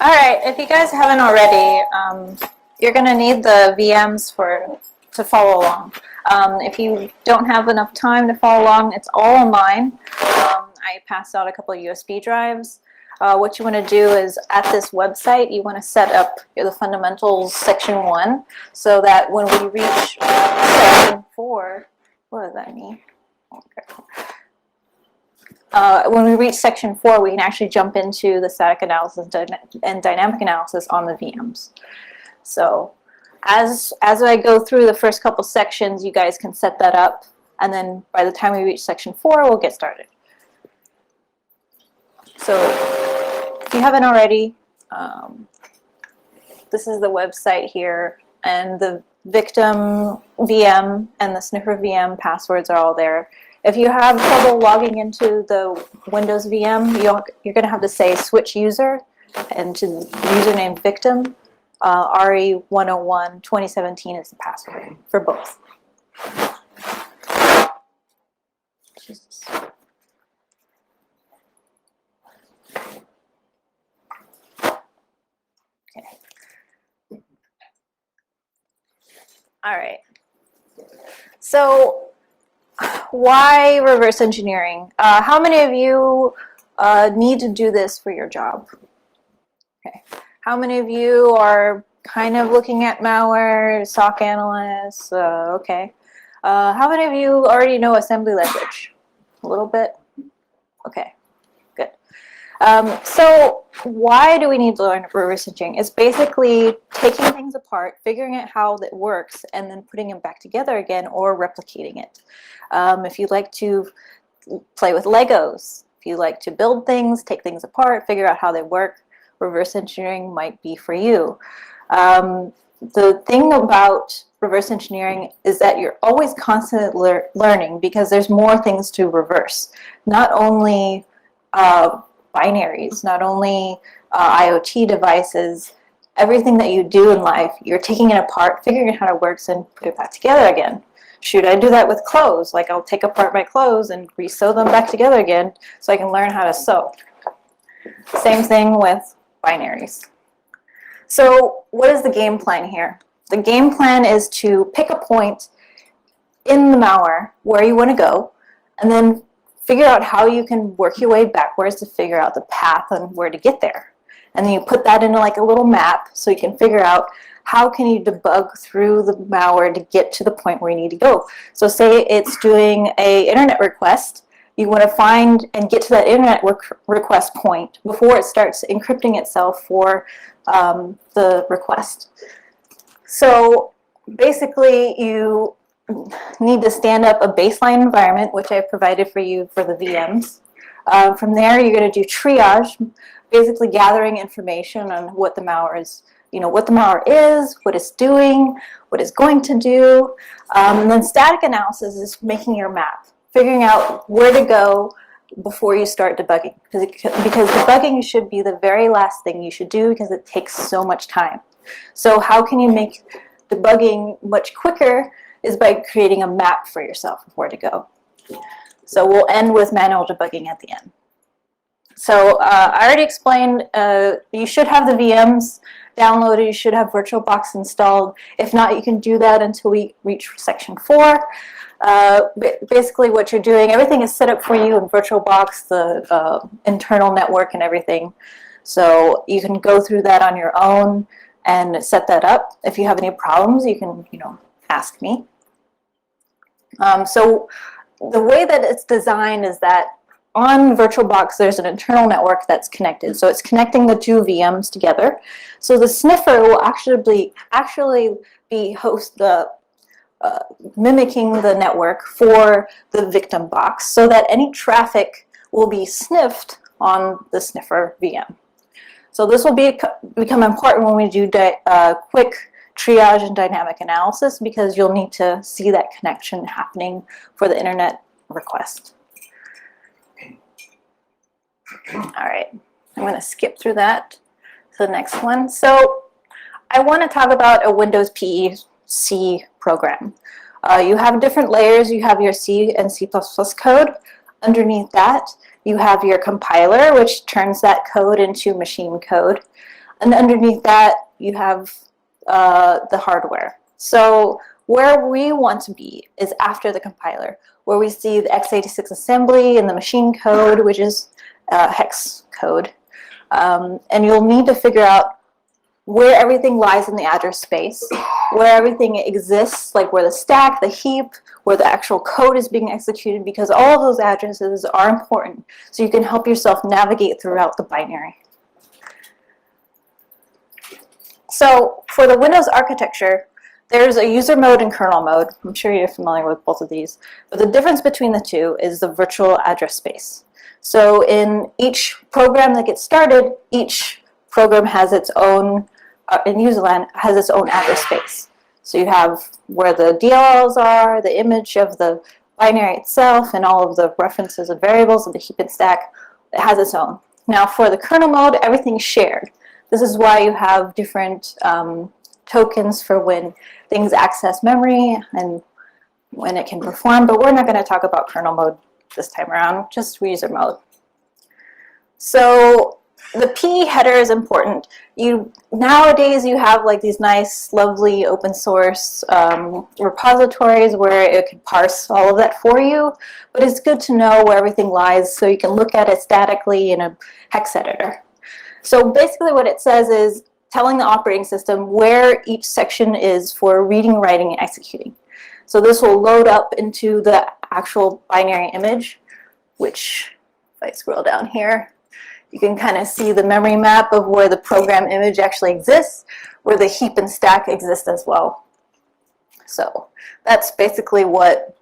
All right, if you guys haven't already, you're going to need the VMs to follow along. If you don't have enough time to follow along, it's all online. I passed out a couple of USB drives. What you want to do is at this website, you want to set up the fundamentals section 1 so that when we reach section 4, what does that mean? Okay. When we reach section 4, we can actually jump into the static analysis and dynamic analysis on the VMs. So as I go through the first couple sections, you guys can set that up, and then by the time we reach section 4, we'll get started. So if you haven't already, this is the website here, and the victim VM and the sniffer VM passwords are all there. If you have trouble logging into the Windows VM, you're going to have to say switch user and to the username victim. RE101 2017 is the password for both. Jesus. Okay. All right. So why reverse engineering? How many of you need to do this for your job? Okay. How many of you are kind of looking at malware, SOC analysts? Okay. How many of you already know assembly language? A little bit? Okay, good. So why do we need to learn reverse engineering? It's basically taking things apart, figuring out how it works, and then putting them back together again or replicating it. If you like to play with Legos, if you like to build things, take things apart, figure out how they work, reverse engineering might be for you. The thing about reverse engineering is that you're always constantly learning because there's more things to reverse. Not only binaries, not only IoT devices, everything that you do in life, you're taking it apart, figuring out how it works, and put it back together again. Should I do that with clothes? Like I'll take apart my clothes and re-sew them back together again so I can learn how to sew. Same thing with binaries. So what is the game plan here? The game plan is to pick a point in the malware where you want to go, and then figure out how you can work your way backwards to figure out the path and where to get there. And then you put that into like a little map so you can figure out how can you debug through the malware to get to the point where you need to go. So say it's doing an internet request. You want to find and get to that internet request point before it starts encrypting itself for the request. So basically you need to stand up a baseline environment, which I provided for you for the VMs. From there, you're going to do triage, basically gathering information on what the malware is, what the malware is, what it's doing, what it's going to do. And then static analysis is making your map, figuring out where to go before you start debugging. Because debugging should be the very last thing you should do because it takes so much time. So how can you make debugging much quicker is by creating a map for yourself of where to go. So we'll end with manual debugging at the end. So I already explained you should have the VMs downloaded, you should have VirtualBox installed. If not, you can do that until we reach section 4. Basically what you're doing, everything is set up for you in VirtualBox, the internal network and everything. So you can go through that on your own and set that up. If you have any problems, you can ask me. So the way that it's designed is that on VirtualBox, there's an internal network that's connected. So it's connecting the two VMs together. So the sniffer will actually be mimicking the network for the victim box so that any traffic will be sniffed on the sniffer VM. So this will become important when we do quick triage and dynamic analysis because you'll need to see that connection happening for the internet request. All right, I'm going to skip through that to the next one. So I want to talk about a Windows PE-C program. You have different layers. You have your C and C++ code. Underneath that, you have your compiler, which turns that code into machine code. And underneath that, you have the hardware. So where we want to be is after the compiler, where we see the x86 assembly and the machine code, which is hex code. And you'll need to figure out where everything lies in the address space, where everything exists, like where the stack, the heap, where the actual code is being executed, because all of those addresses are important, so you can help yourself navigate throughout the binary. So for the Windows architecture, there's a user mode and kernel mode. I'm sure you're familiar with both of these, but the difference between the two is the virtual address space. So in each program that gets started, each program has its own, in userland, has its own address space. So you have where the DLLs are, the image of the binary itself, and all of the references and variables of the heap and stack. It has its own. Now for the kernel mode, everything's shared. This is why you have different tokens for when things access memory and when it can perform, but we're not going to talk about kernel mode this time around, just user mode. So the P header is important. Nowadays you have like these nice, lovely open source repositories where it can parse all of that for you, but it's good to know where everything lies so you can look at it statically in a hex editor. So basically what it says is telling the operating system where each section is for reading, writing, and executing. So this will load up into the actual binary image, which if I scroll down here, you can kind of see the memory map of where the program image actually exists, where the heap and stack exist as well. So that's basically what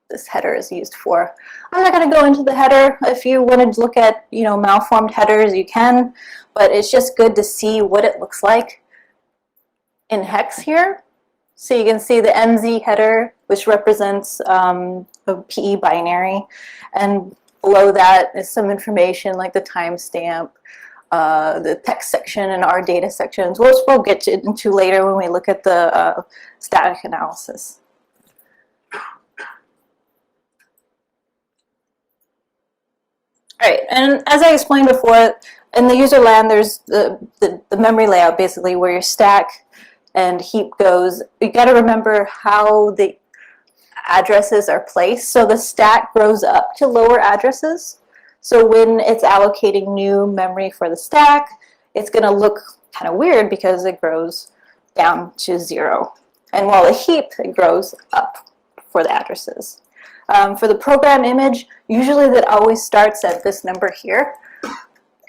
this header is used for. I'm not going to go into the header. If you want to look at, malformed headers, you can, but it's just good to see what it looks like in hex here. So you can see the MZ header, which represents a PE binary, and below that is some information like the timestamp, the text section, and our data sections, which we'll get into later when we look at the static analysis. All right, and as I explained before, in the user land, there's the memory layout, basically, where your stack and heap goes. You got to remember how the addresses are placed. So the stack grows up to lower addresses. So when it's allocating new memory for the stack, it's going to look kind of weird because it grows down to 0. And while the heap, it grows up for the addresses. For the program image, usually that always starts at this number here.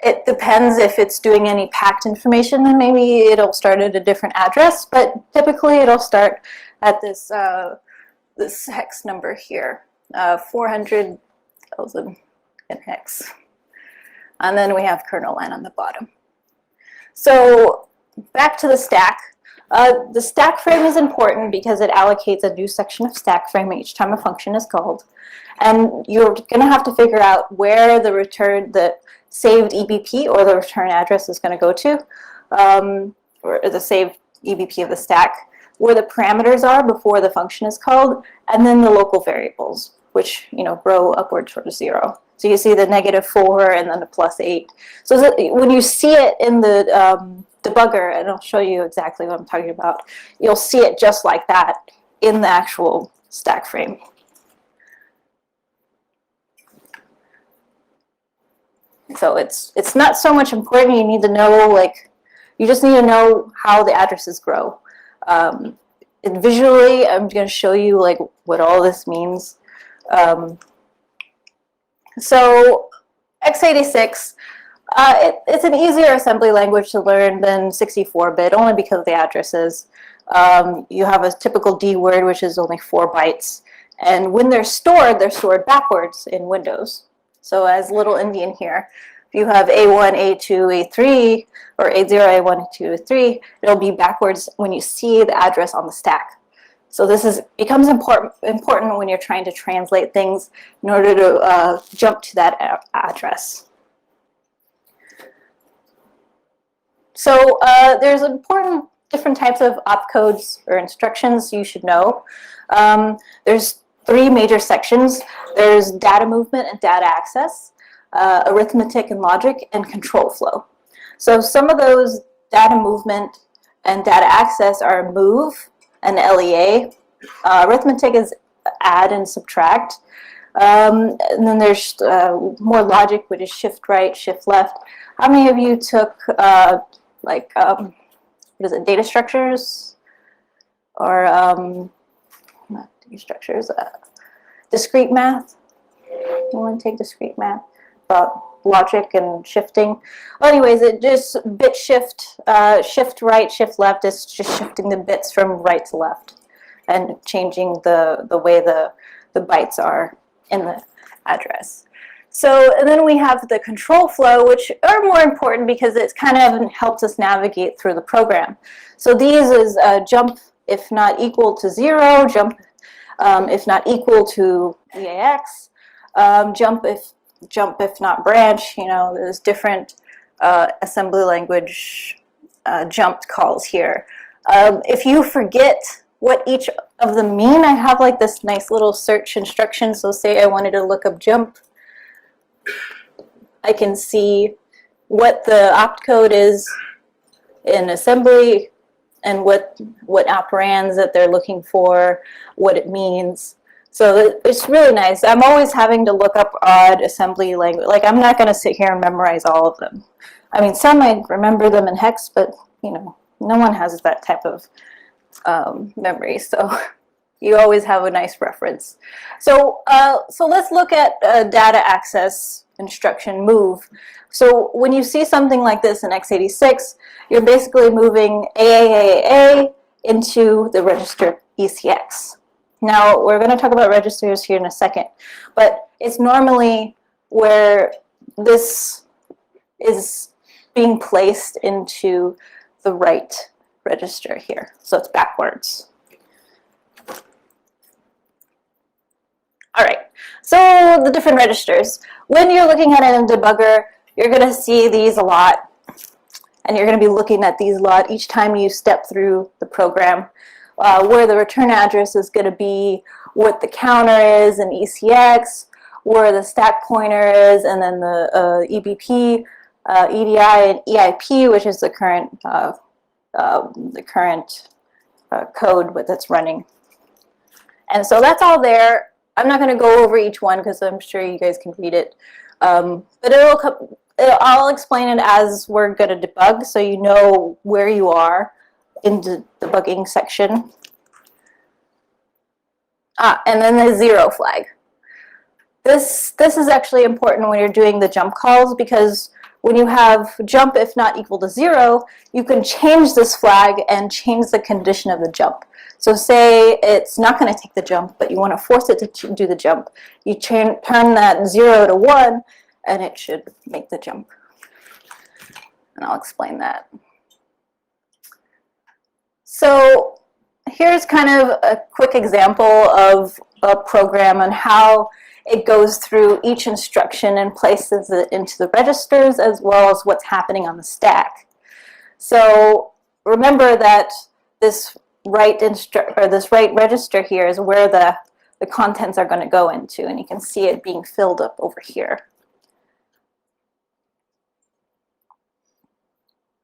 It depends if it's doing any packed information, then maybe it'll start at a different address, but typically it'll start at this this hex number here, 400,000 in hex. And then we have kernel line on the bottom. So back to the stack. The stack frame is important because it allocates a new section of stack frame each time a function is called. And you're going to have to figure out where the saved EBP or the return address is going to go to, or the saved EBP of the stack, where the parameters are before the function is called, and then the local variables, which grow upward towards 0. So you see the -4 and then the +8. So when you see it in the debugger, and I'll show you exactly what I'm talking about, you'll see it just like that in the actual stack frame. So it's not so much important. You need to know, you just need to know how the addresses grow. And visually, I'm going to show you what all this means. So x86, it's an easier assembly language to learn than 64-bit, only because of the addresses. You have a typical D word, which is only 4 bytes. And when they're stored backwards in Windows. So as little endian here, if you have A1, A2, A3, or A0, A1, A2, A3, it'll be backwards when you see the address on the stack. So this becomes important when you're trying to translate things in order to jump to that address. So there's important different types of opcodes or instructions you should know. There's 3 major sections. There's data movement and data access, arithmetic and logic, and control flow. So some of those data movement and data access are move and LEA. Arithmetic is add and subtract. And then there's more logic, which is shift right, shift left. How many of you took what is it, data structures? Or not data structures, discrete math? You want to take discrete math about logic and shifting? Well, anyways, it just bit shift, shift right, shift left is just shifting the bits from right to left and changing the way the bytes are in the address. So, and then we have the control flow, which are more important because it kind of helps us navigate through the program. So these is jump if not equal to 0, jump if not equal to EAX, jump if not branch. You know, there's different assembly language jump calls here. If you forget what each of them mean, I have like this nice little search instruction. So say I wanted to look up jump, I can see what the opcode is in assembly and what operands that they're looking for, what it means. So it's really nice. I'm always having to look up odd assembly language. Like, I'm not going to sit here and memorize all of them. I mean, some I remember them in hex, but you know, no one has that type of memory. So you always have a nice reference. So let's look at data access instruction move. So when you see something like this in x86, you're basically moving AAAA into the register ECX. Now, we're going to talk about registers here in a second, but it's normally where this is being placed into the right register here. So it's backwards. All right, so the different registers. When you're looking at it in debugger, you're going to see these a lot, and you're going to be looking at these a lot each time you step through the program, where the return address is going to be, what the counter is in ECX, where the stack pointer is, and then the EBP, EDI, and EIP, which is the current code that's running. And so that's all there. I'm not going to go over each one because I'm sure you guys can read it. But I'll explain it as we're going to debug, so you know where you are in the debugging section. And then the 0 flag. This is actually important when you're doing the jump calls, because when you have jump if not equal to 0, you can change this flag and change the condition of the jump. So say it's not going to take the jump, but you want to force it to do the jump. You turn that 0 to 1, and it should make the jump. And I'll explain that. So here's kind of a quick example of a program and how it goes through each instruction and places it into the registers, as well as what's happening on the stack. So remember that this right register here is where the contents are going to go into, and you can see it being filled up over here.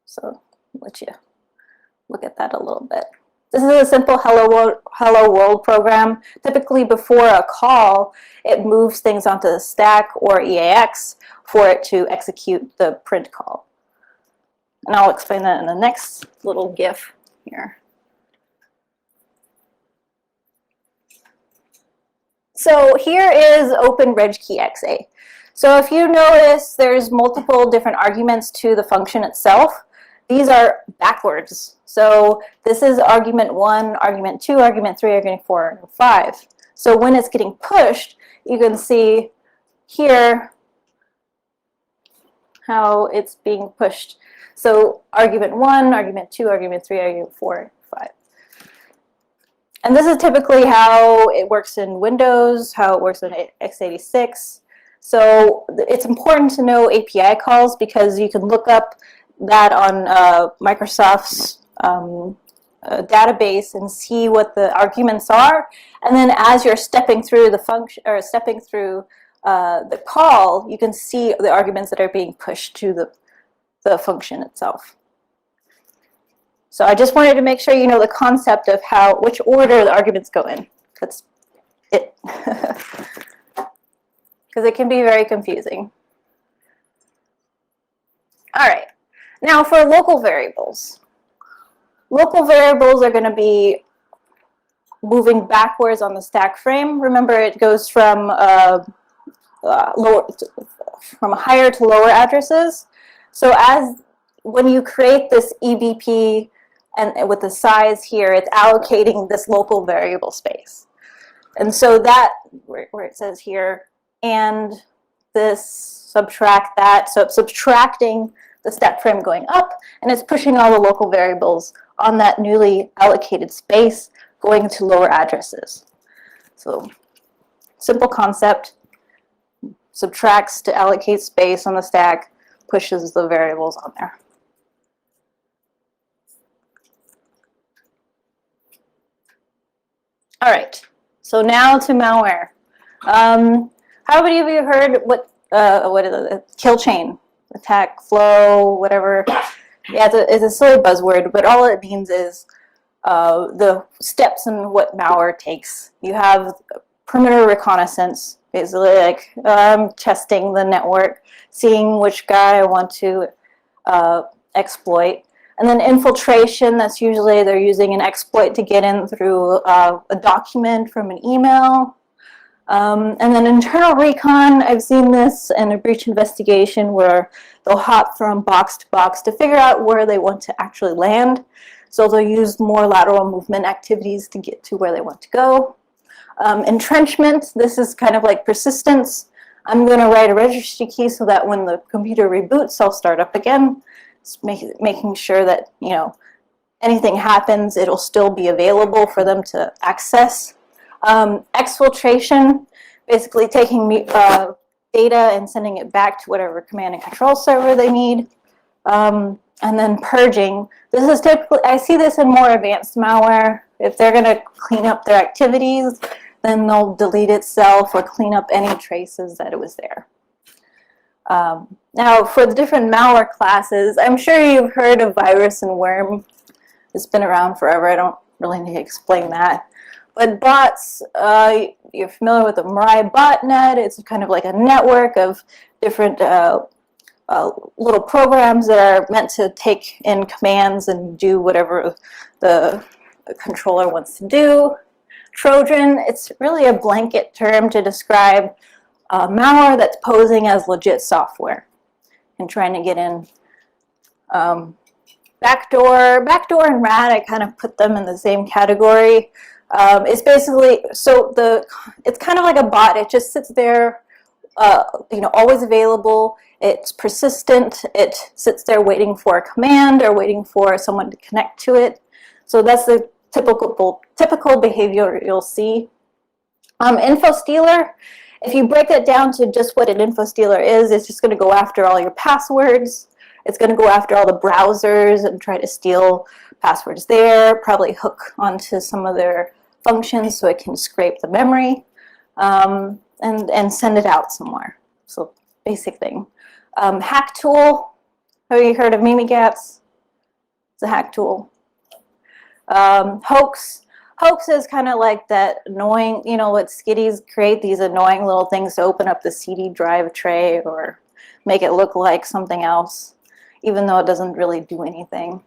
So I'll let you look at that a little bit. This is a simple hello world program. Typically before a call, it moves things onto the stack or EAX for it to execute the print call. And I'll explain that in the next little GIF here. So here is Open Reg Key XA. So if you notice, there's multiple different arguments to the function itself. These are backwards. So this is argument 1, argument 2, argument 3, argument 4, and 5. So when it's getting pushed, you can see here how it's being pushed. So argument 1, argument 2, argument 3, argument 4, 5. And this is typically how it works in Windows, how it works in x86. So it's important to know API calls, because you can look up that on Microsoft's database and see what the arguments are. And then as you're stepping through the function, or stepping through the call, you can see the arguments that are being pushed to the function itself. So I just wanted to make sure you know the concept of which order the arguments go in. That's it. Because it can be very confusing. All right. Now for local variables. Local variables are going to be moving backwards on the stack frame. Remember, it goes from higher to lower addresses. So when you create this EBP and with the size here, it's allocating this local variable space. And so that, where it says here, and this subtract that, so it's subtracting the stack frame going up, and it's pushing all the local variables on that newly allocated space going to lower addresses. So simple concept, subtracts to allocate space on the stack, pushes the variables on there. All right, so now to malware. How many of you heard what is it? Kill chain, attack flow, whatever? Yeah, it's a silly buzzword, but all it means is the steps in what malware takes. You have perimeter reconnaissance, basically like testing the network, seeing which guy I want to exploit. And then infiltration, that's usually they're using an exploit to get in through a document from an email. And then internal recon, I've seen this in a breach investigation where they'll hop from box to box to figure out where they want to actually land. So they'll use more lateral movement activities to get to where they want to go. Entrenchment, this is kind of like persistence. I'm going to write a registry key so that when the computer reboots, I'll start up again. It's making sure that, you know, anything happens, it'll still be available for them to access. Exfiltration, basically taking data and sending it back to whatever command and control server they need. And then purging. This is typically, I see this in more advanced malware. If they're going to clean up their activities, then they'll delete itself or clean up any traces that it was there. Now, for the different malware classes, I'm sure you've heard of virus and worm. It's been around forever. I don't really need to explain that. But bots, you're familiar with the Mirai botnet. It's kind of like a network of different little programs that are meant to take in commands and do whatever the controller wants to do. Trojan, it's really a blanket term to describe malware that's posing as legit software and trying to get in. Backdoor and rat, I kind of put them in the same category. It's basically, it's kind of like a bot. It just sits there, you know, always available. It's persistent. It sits there waiting for a command or waiting for someone to connect to it. So that's the typical behavior you'll see. Info stealer, if you break that down to just what an info stealer is, it's just going to go after all your passwords. It's going to go after all the browsers and try to steal passwords there, probably hook onto some of their functions so it can scrape the memory, and send it out somewhere. So basic thing. Hack tool, have you heard of Mimikatz? It's a hack tool. Hoax. Hoax is kind of like that annoying, you know, what skitties create, these annoying little things to open up the CD drive tray or make it look like something else, even though it doesn't really do anything.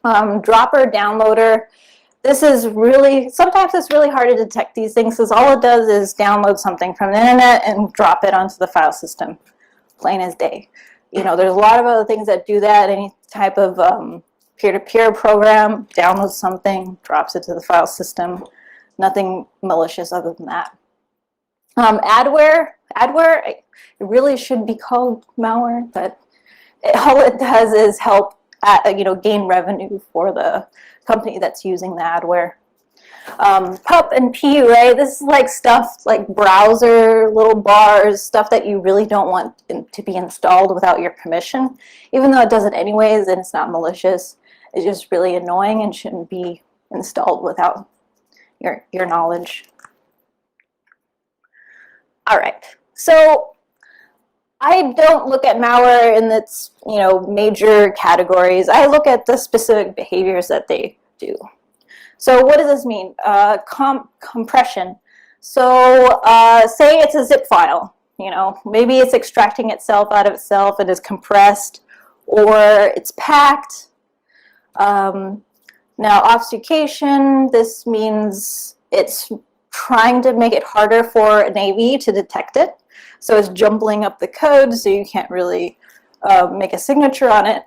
Dropper, downloader. This is really, sometimes it's really hard to detect these things because all it does is download something from the internet and drop it onto the file system, plain as day. You know, there's a lot of other things that do that. Any type of peer-to-peer program downloads something, drops it to the file system. Nothing malicious other than that. Adware, it really should be called malware, but all it does is help gain revenue for the company that's using the adware. PUP and PUA, this is like stuff like browser, little bars, stuff that you really don't want to be installed without your permission. Even though it does it anyways and it's not malicious, it's just really annoying and shouldn't be installed without your knowledge. All right, so I don't look at malware in its, major categories. I look at the specific behaviors that they do. So what does this mean? Compression. So say it's a zip file. Maybe it's extracting itself out of itself and is compressed, or it's packed. Now, obfuscation, this means it's trying to make it harder for an AV to detect it. So it's jumbling up the code so you can't really make a signature on it.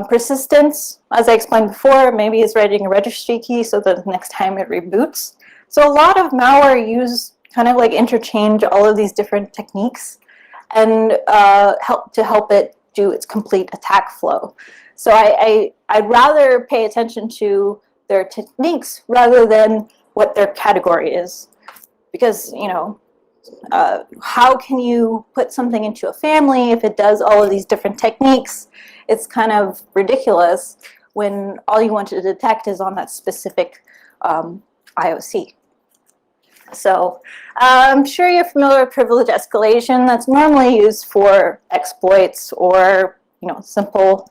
Persistence, as I explained before, maybe it's writing a registry key so that the next time it reboots. So a lot of malware use kind of like interchange all of these different techniques and help it do its complete attack flow. So I'd rather pay attention to their techniques rather than what their category is. Because, how can you put something into a family if it does all of these different techniques? It's kind of ridiculous when all you want to detect is on that specific IOC. So I'm sure you're familiar with privilege escalation. That's normally used for exploits or simple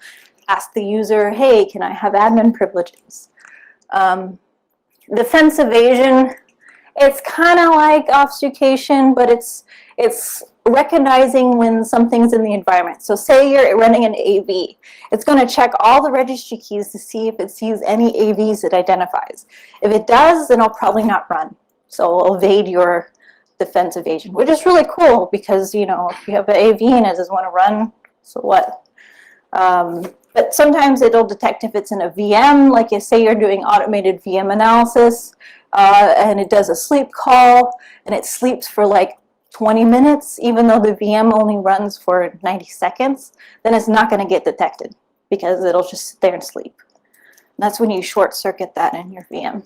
ask the user, hey, can I have admin privileges? Defense evasion, it's kind of like obfuscation, but it's recognizing when something's in the environment. So say you're running an AV. It's going to check all the registry keys to see if it sees any AVs it identifies. If it does, then it'll probably not run. So it'll evade your defense evasion, which is really cool because, if you have an AV and it doesn't want to run, so what? But sometimes it'll detect if it's in a VM, like you say you're doing automated VM analysis, and it does a sleep call, and it sleeps for like 20 minutes, even though the VM only runs for 90 seconds, then it's not going to get detected because it'll just sit there and sleep. And that's when you short circuit that in your VM.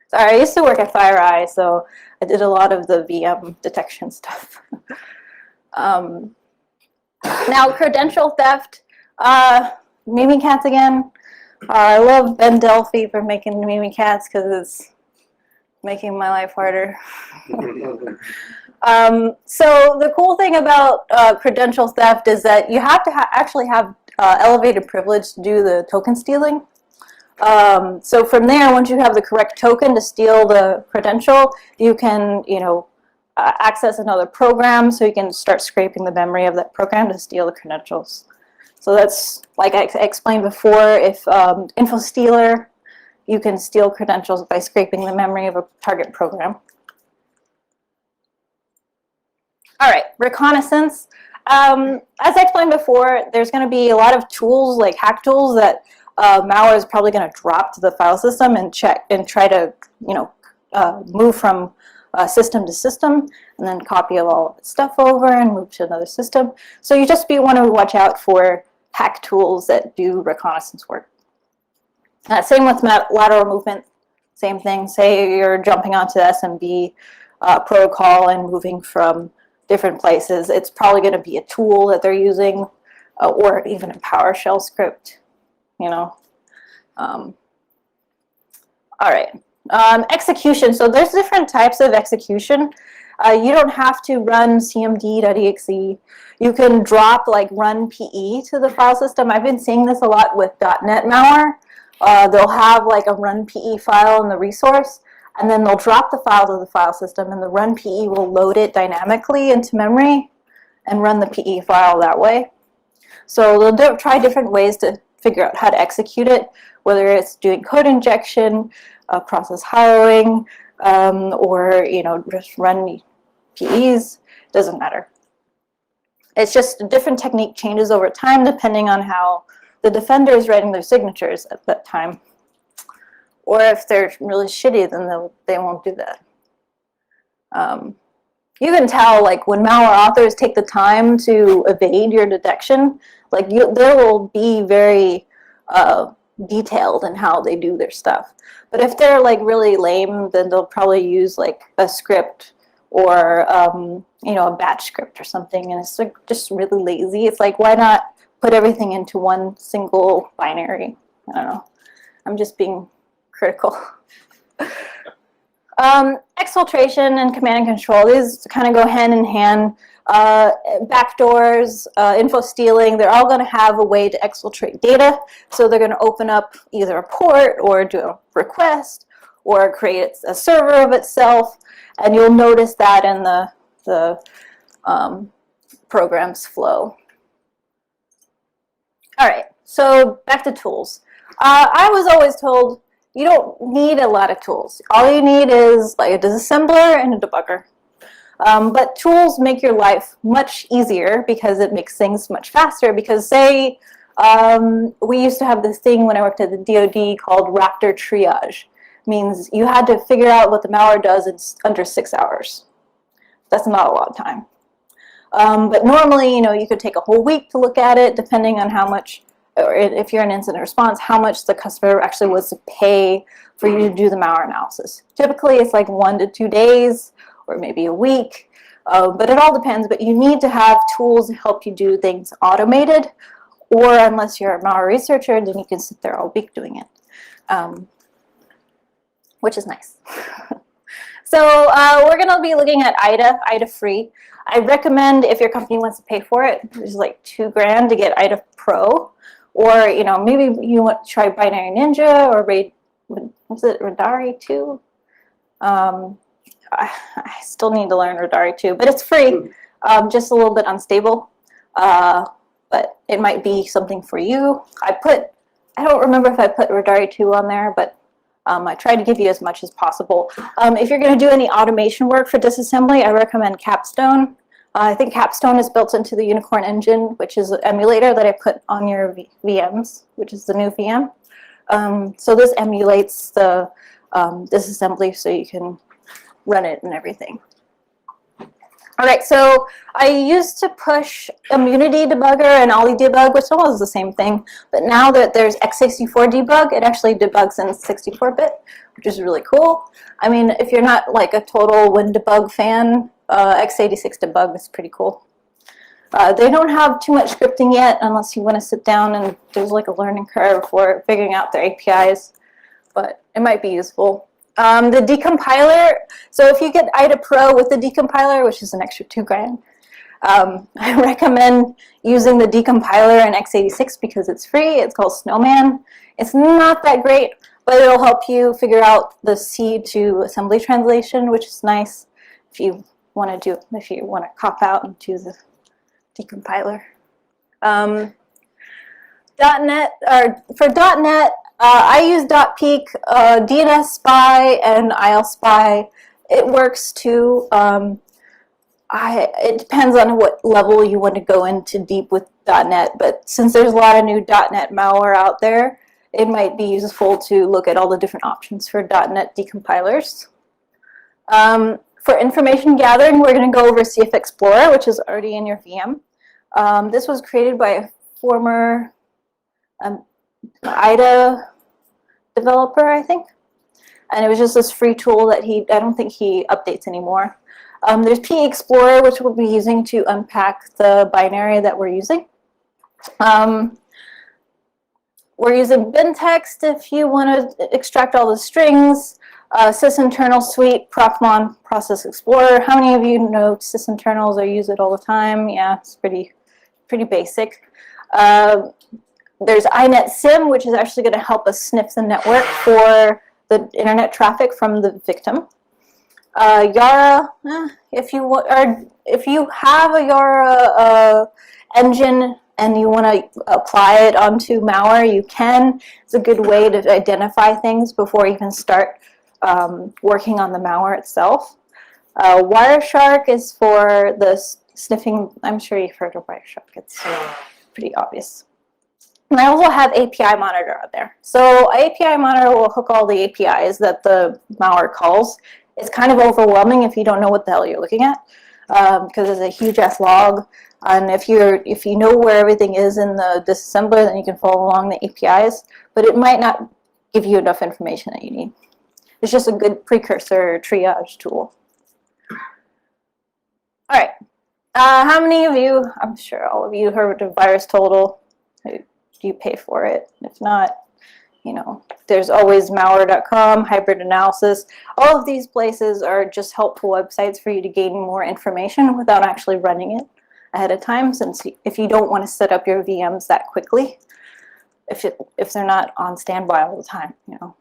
Sorry, I used to work at FireEye, so I did a lot of the VM detection stuff. Now, credential theft, Mimikatz again. I love Ben Delphi for making Mimikatz because it's making my life harder. So the cool thing about credential theft is that you have to actually have elevated privilege to do the token stealing. So from there, once you have the correct token to steal the credential, you can, access another program, so you can start scraping the memory of that program to steal the credentials. So that's, like I explained before, if info stealer, you can steal credentials by scraping the memory of a target program. All right, reconnaissance. As I explained before, there's going to be a lot of tools, like hack tools, that malware is probably going to drop to the file system and check and try to, move from system to system, and then copy all of its stuff over and move to another system. So you just want to watch out for hack tools that do reconnaissance work. Same with lateral movement, same thing. Say you're jumping onto the SMB protocol and moving from different places. It's probably going to be a tool that they're using, or even a PowerShell script, All right. Execution. So there's different types of execution. You don't have to run cmd.exe. You can drop like run PE to the file system. I've been seeing this a lot with .NET malware. They'll have like a run PE file in the resource, and then they'll drop the file to the file system, and the run PE will load it dynamically into memory and run the PE file that way. So they'll try different ways to figure out how to execute it, whether it's doing code injection, process harrowing, or just run PEs, doesn't matter. It's just a different technique changes over time depending on how the defender is writing their signatures at that time. Or if they're really shitty, then they won't do that. You can tell, like, when malware authors take the time to evade your detection, like, they will be very detailed in how they do their stuff. But if they're like really lame, then they'll probably use like a script or a batch script or something, and it's like just really lazy. It's like, why not put everything into one single binary? I don't know. I'm just being critical. Exfiltration and command and control, these kind of go hand in hand. backdoors, info stealing, they're all going to have a way to exfiltrate data. So they're going to open up either a port or do a request or create a server of itself. And you'll notice that in the program's flow. All right, so back to tools. I was always told you don't need a lot of tools. All you need is like a disassembler and a debugger. But tools make your life much easier because it makes things much faster. Because say we used to have this thing when I worked at the DoD called Raptor triage. It means you had to figure out what the malware does in under 6 hours. That's not a lot of time. But normally, you could take a whole week to look at it, depending on how much, or if you're an incident response, how much the customer actually was to pay for you to do the malware analysis. Typically, it's like 1 to 2 days, or maybe a week, but it all depends. But you need to have tools to help you do things automated, or unless you're a malware researcher, then you can sit there all week doing it, which is nice. So we're going to be looking at IDA free. I recommend if your company wants to pay for it, it's like $2 grand to get IDA Pro, or maybe you want to try Binary Ninja or was it Radari 2? I still need to learn Radari 2, but it's free, just a little bit unstable, but it might be something for you. I don't remember if I put Radari 2 on there, but I try to give you as much as possible. If you're going to do any automation work for disassembly, I recommend Capstone. I think Capstone is built into the Unicorn engine, which is an emulator that I put on your VMs, which is the new VM. So this emulates the disassembly so you can run it and everything. All right, so I used to push Immunity Debugger and Ollie Debug, which was the same thing, but now that there's x64 debug, it actually debugs in 64-bit, which is really cool. I mean, if you're not like a total WinDebug fan, x86 debug is pretty cool. They don't have too much scripting yet, unless you want to sit down and there's like a learning curve for figuring out their APIs, but it might be useful. The decompiler, so if you get IDA Pro with the decompiler, which is an extra $2 grand, I recommend using the decompiler in x86 because it's free. It's called Snowman. It's not that great, but it'll help you figure out the C to assembly translation, which is nice if you want to cop out and do the decompiler. .NET, or for .NET, I use .peek, DNS Spy, and ILSpy. It works too. It depends on what level you want to go into deep with .NET, but since there's a lot of new .NET malware out there, it might be useful to look at all the different options for .NET decompilers. For information gathering, we're going to go over CF Explorer, which is already in your VM. This was created by a former IDA developer, I think, and it was just this free tool that I don't think he updates anymore. There's PE Explorer, which we'll be using to unpack the binary that we're using. We're using bintext if you want to extract all the strings. Sysinternal Suite, Procmon, Process Explorer. How many of you know sysinternals or use it all the time? Yeah, it's pretty basic. There's INetSim, which is actually going to help us sniff the network for the internet traffic from the victim. Yara, if you have a Yara engine and you want to apply it onto malware, you can. It's a good way to identify things before you can start working on the malware itself. Wireshark is for the sniffing. I'm sure you've heard of Wireshark. It's pretty obvious. And I also have API Monitor on there. So API Monitor will hook all the APIs that the malware calls. It's kind of overwhelming if you don't know what the hell you're looking at, because it's a huge ass log. And if you know where everything is in the disassembler, then you can follow along the APIs. But it might not give you enough information that you need. It's just a good precursor triage tool. All right. How many of you, I'm sure all of you heard of VirusTotal. Do you pay for it? If not, There's always malware.com, hybrid analysis. All of these places are just helpful websites for you to gain more information without actually running it ahead of time, since if you don't want to set up your VMs that quickly, if they're not on standby all the time, you know.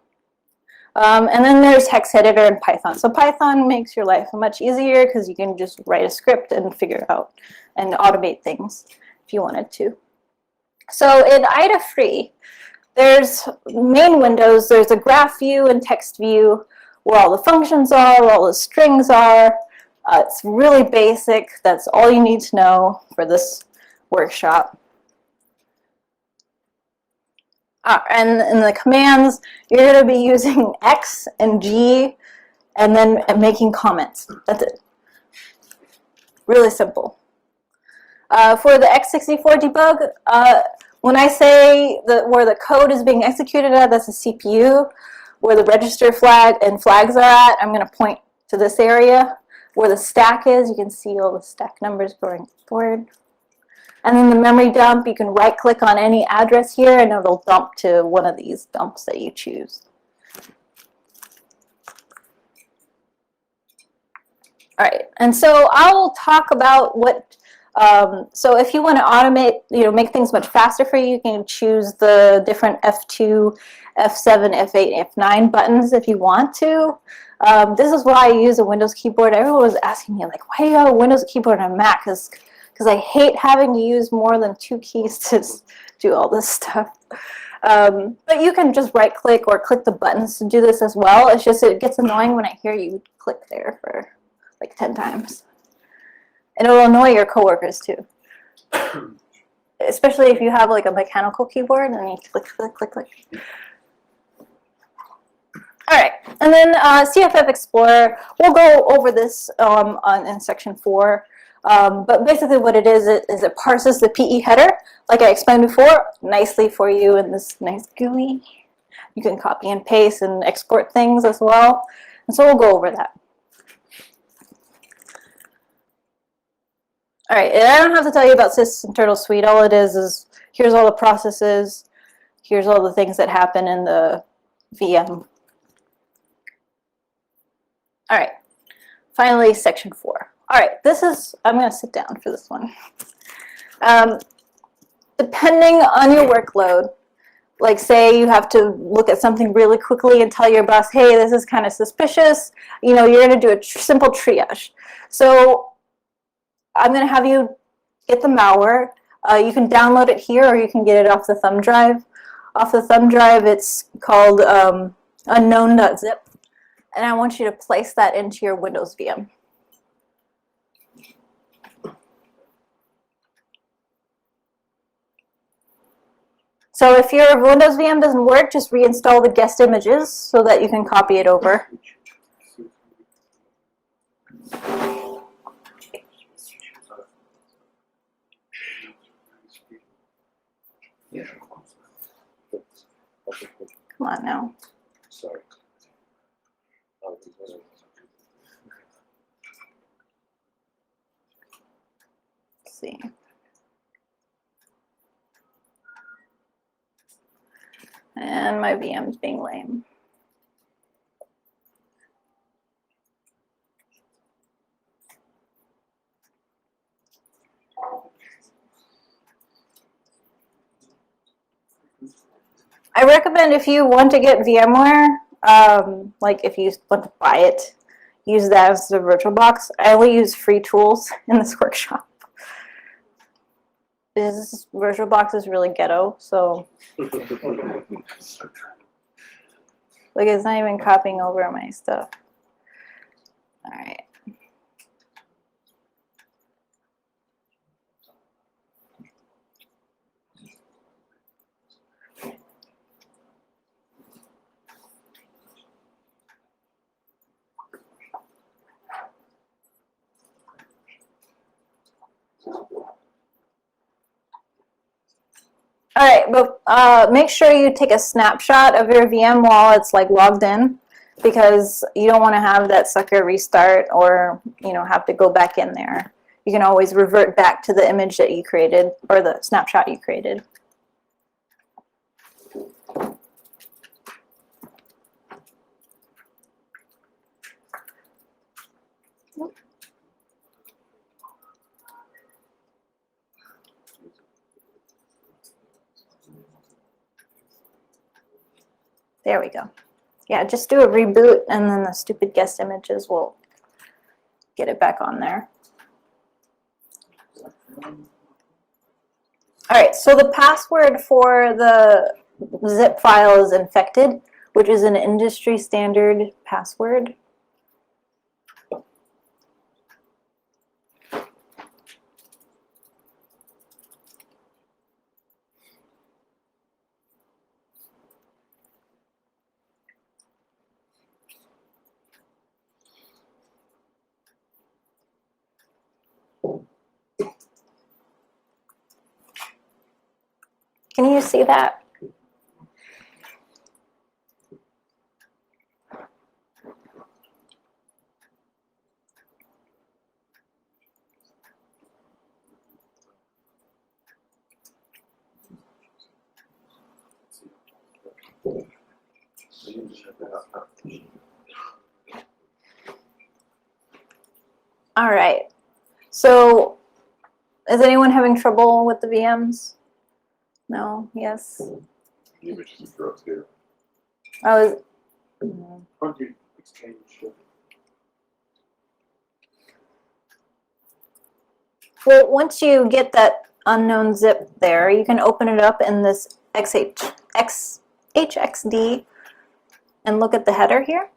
And then there's text editor and Python. So Python makes your life much easier because you can just write a script and figure it out and automate things if you wanted to. So in IDA free, there's main windows. There's a graph view and text view where all the functions are, where all the strings are. It's really basic. That's all you need to know for this workshop. And in the commands, you're going to be using X and G and then making comments. That's it. Really simple. For the x64 debug, when I say where the code is being executed at, that's the CPU. Where the register flag and flags are at, I'm going to point to this area. Where the stack is, you can see all the stack numbers going forward. And then the memory dump, you can right-click on any address here, and it'll dump to one of these dumps that you choose. All right, and so I'll talk about what, so if you want to automate, you know, make things much faster for you, you can choose the different F2, F7, F8, F9 buttons if you want to. This is why I use a Windows keyboard. Everyone was asking me, like, why do you have a Windows keyboard on a Mac? Because I hate having to use more than 2 keys to do all this stuff. But you can just right-click or click the buttons to do this as well. It's just it gets annoying when I hear you click there for like 10 times. And it'll annoy your coworkers too. Especially if you have like a mechanical keyboard and you click, click, click, click. All right, and then CFF Explorer, we'll go over this in section 4. But basically what it is it parses the PE header, like I explained before, nicely for you in this nice GUI. You can copy and paste and export things as well. And so we'll go over that. All right, and I don't have to tell you about sysinternal suite. All it is here's all the processes, here's all the things that happen in the VM. All right, finally, section 4. All right, I'm going to sit down for this one. Depending on your workload, like say you have to look at something really quickly and tell your boss, hey, this is kind of suspicious, you know, you're going to do a simple triage. So I'm going to have you get the malware. You can download it here or you can get it off the thumb drive. Off the thumb drive, it's called unknown.zip. And I want you to place that into your Windows VM. So if your Windows VM doesn't work, just reinstall the guest images so that you can copy it over. Come on now. Sorry. Let's see. And my VM's being lame. I recommend if you want to get VMware, like if you want to buy it, use that as the VirtualBox. I only use free tools in this workshop. This VirtualBox is really ghetto, so like it's not even copying over my stuff. All right. All right, but make sure you take a snapshot of your VM while it's like logged in, because you don't want to have that sucker restart or have to go back in there. You can always revert back to the image that you created or the snapshot you created. There we go. Yeah, just do a reboot and then the stupid guest images will get it back on there. All right, so the password for the zip file is infected, which is an industry standard password. Can you see that? All right. So is anyone having trouble with the VMs? No? Yes? I was... Well, once you get that unknown zip there, you can open it up in this HXD and look at the header here.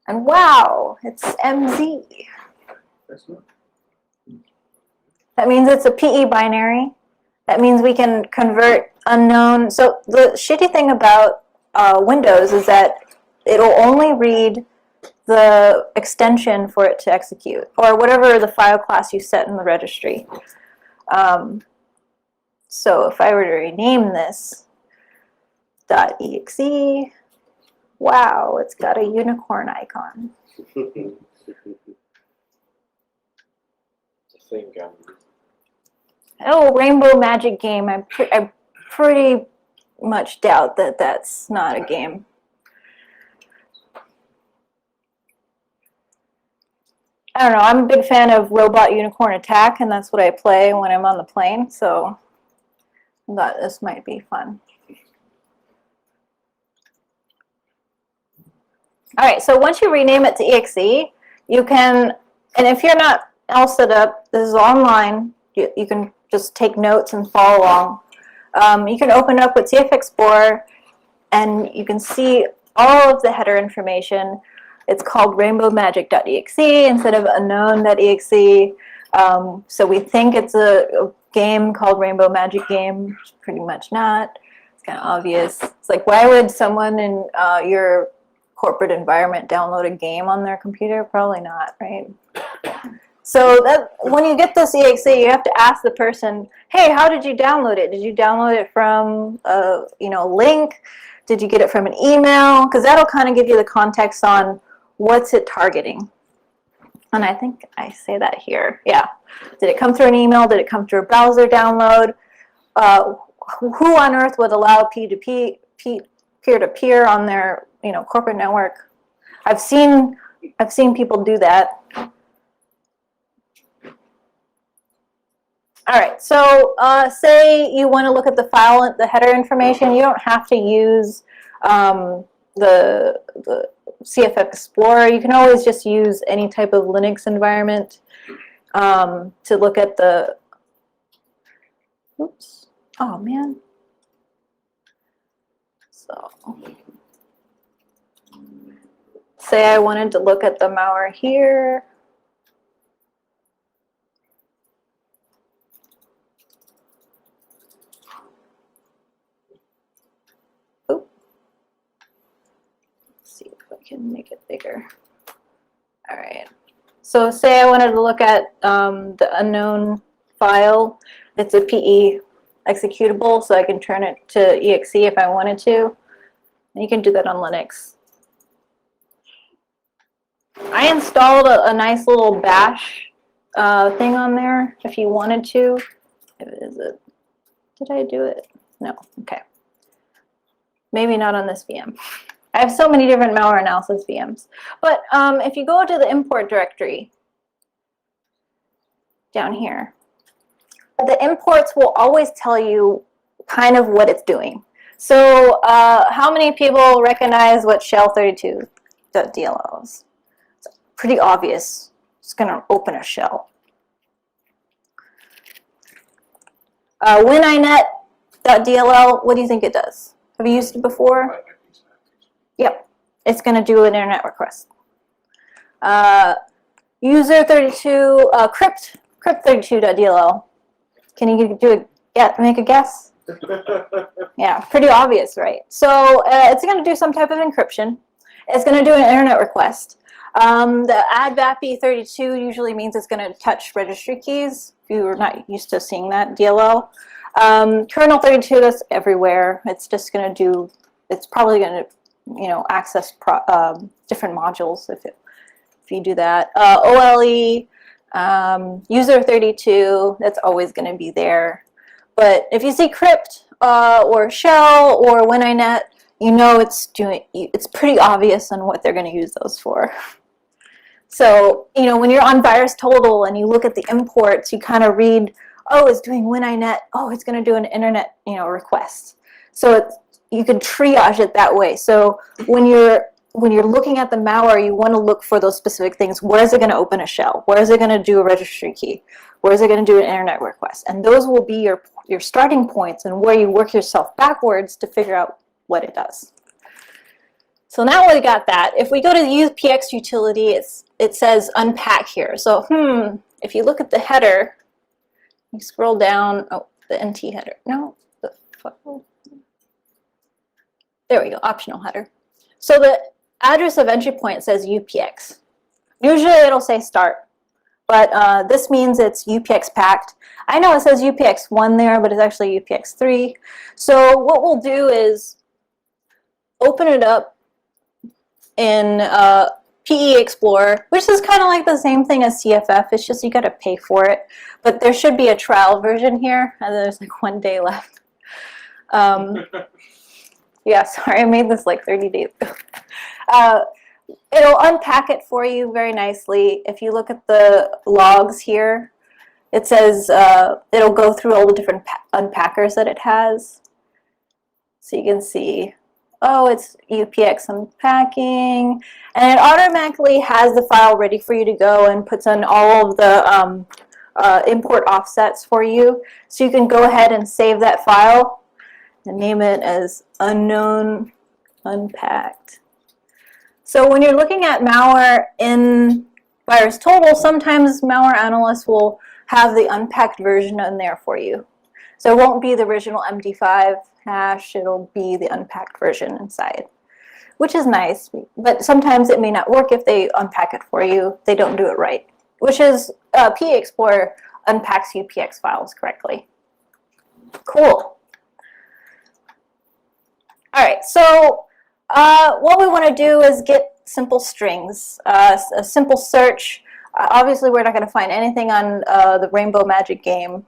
And wow, it's MZ. That means it's a PE binary. That means we can convert unknown. So the shitty thing about Windows is that it'll only read the extension for it to execute, or whatever the file class you set in the registry. So if I were to rename this .exe, wow, it's got a unicorn icon. Oh, Rainbow Magic Game. I pretty much doubt that that's not a game. I don't know. I'm a big fan of Robot Unicorn Attack, and that's what I play when I'm on the plane, so I thought this might be fun. All right, so once you rename it to exe, you can, and if you're not all set up, this is online. You can just take notes and follow along. You can open up with TF Explorer, and you can see all of the header information. It's called rainbowmagic.exe instead of unknown.exe. So we think it's a game called Rainbow Magic Game. It's pretty much not. It's kind of obvious. It's like, why would someone in your corporate environment download a game on their computer? Probably not, right? So that when you get this exe, you have to ask the person, hey, how did you download it? Did you download it from a link? Did you get it from an email? Because that'll kind of give you the context on what's it targeting. And I think I say that here. Yeah. Did it come through an email? Did it come through a browser download? Who on earth would allow peer-to-peer on their corporate network? I've seen people do that. All right, so say you want to look at the file, the header information. You don't have to use the CF Explorer. You can always just use any type of Linux environment to look at the, oops, oh man. So say I wanted to look at the malware here. Can make it bigger. All right. So say I wanted to look at the unknown file. It's a PE executable, so I can turn it to exe if I wanted to. And you can do that on Linux. I installed a nice little bash thing on there if you wanted to. Is it? Did I do it? No. Okay. Maybe not on this VM. I have so many different malware analysis VMs. But if you go to the import directory down here, the imports will always tell you kind of what it's doing. So how many people recognize what shell32.dll is? It's pretty obvious. It's going to open a shell. WinInet.dll, what do you think it does? Have you used it before? Yep. It's going to do an internet request. User32, crypt32.dll. Can you make a guess? Yeah, pretty obvious, right? So it's going to do some type of encryption. It's going to do an internet request. The add-vappy32 usually means it's going to touch registry keys. If you were not used to seeing that, DLL. Kernel32, that's everywhere. It's just going to do, it's probably going to, access different modules if you do that. OLE, user32, that's always going to be there. But if you see crypt or shell or WinInet, it's pretty obvious on what they're going to use those for. So, when you're on VirusTotal and you look at the imports, you kind of read, oh, it's doing WinInet. Oh, it's going to do an internet, request. So you can triage it that way. So when you're looking at the malware, you want to look for those specific things. Where is it going to open a shell? Where is it going to do a registry key? Where is it going to do an internet request? And those will be your starting points and where you work yourself backwards to figure out what it does. So now we got that. If we go to the UPX utility, it says unpack here. So if you look at the header, you scroll down, oh, the NT header. No, there we go, optional header. So the address of entry point says UPX. Usually it'll say start, but this means it's UPX packed. I know it says UPX1 there, but it's actually UPX3. So what we'll do is open it up in PE Explorer, which is kind of like the same thing as CFF. It's just you got to pay for it. But there should be a trial version here, and there's like 1 day left. Yeah, sorry, I made this like 30 days ago. It'll unpack it for you very nicely. If you look at the logs here, it says it'll go through all the different unpackers that it has. So you can see, oh, it's UPX unpacking, and it automatically has the file ready for you to go and puts in all of the import offsets for you. So you can go ahead and save that file and name it as unknown unpacked. So when you're looking at malware in VirusTotal, sometimes malware analysts will have the unpacked version in there for you. So it won't be the original MD5 hash, it'll be the unpacked version inside, which is nice, but sometimes it may not work if they unpack it for you. They don't do it right, which is PE Explorer unpacks UPX files correctly. Cool. All right, so what we want to do is get simple strings, a simple search. Obviously, we're not going to find anything on the Rainbow Magic game,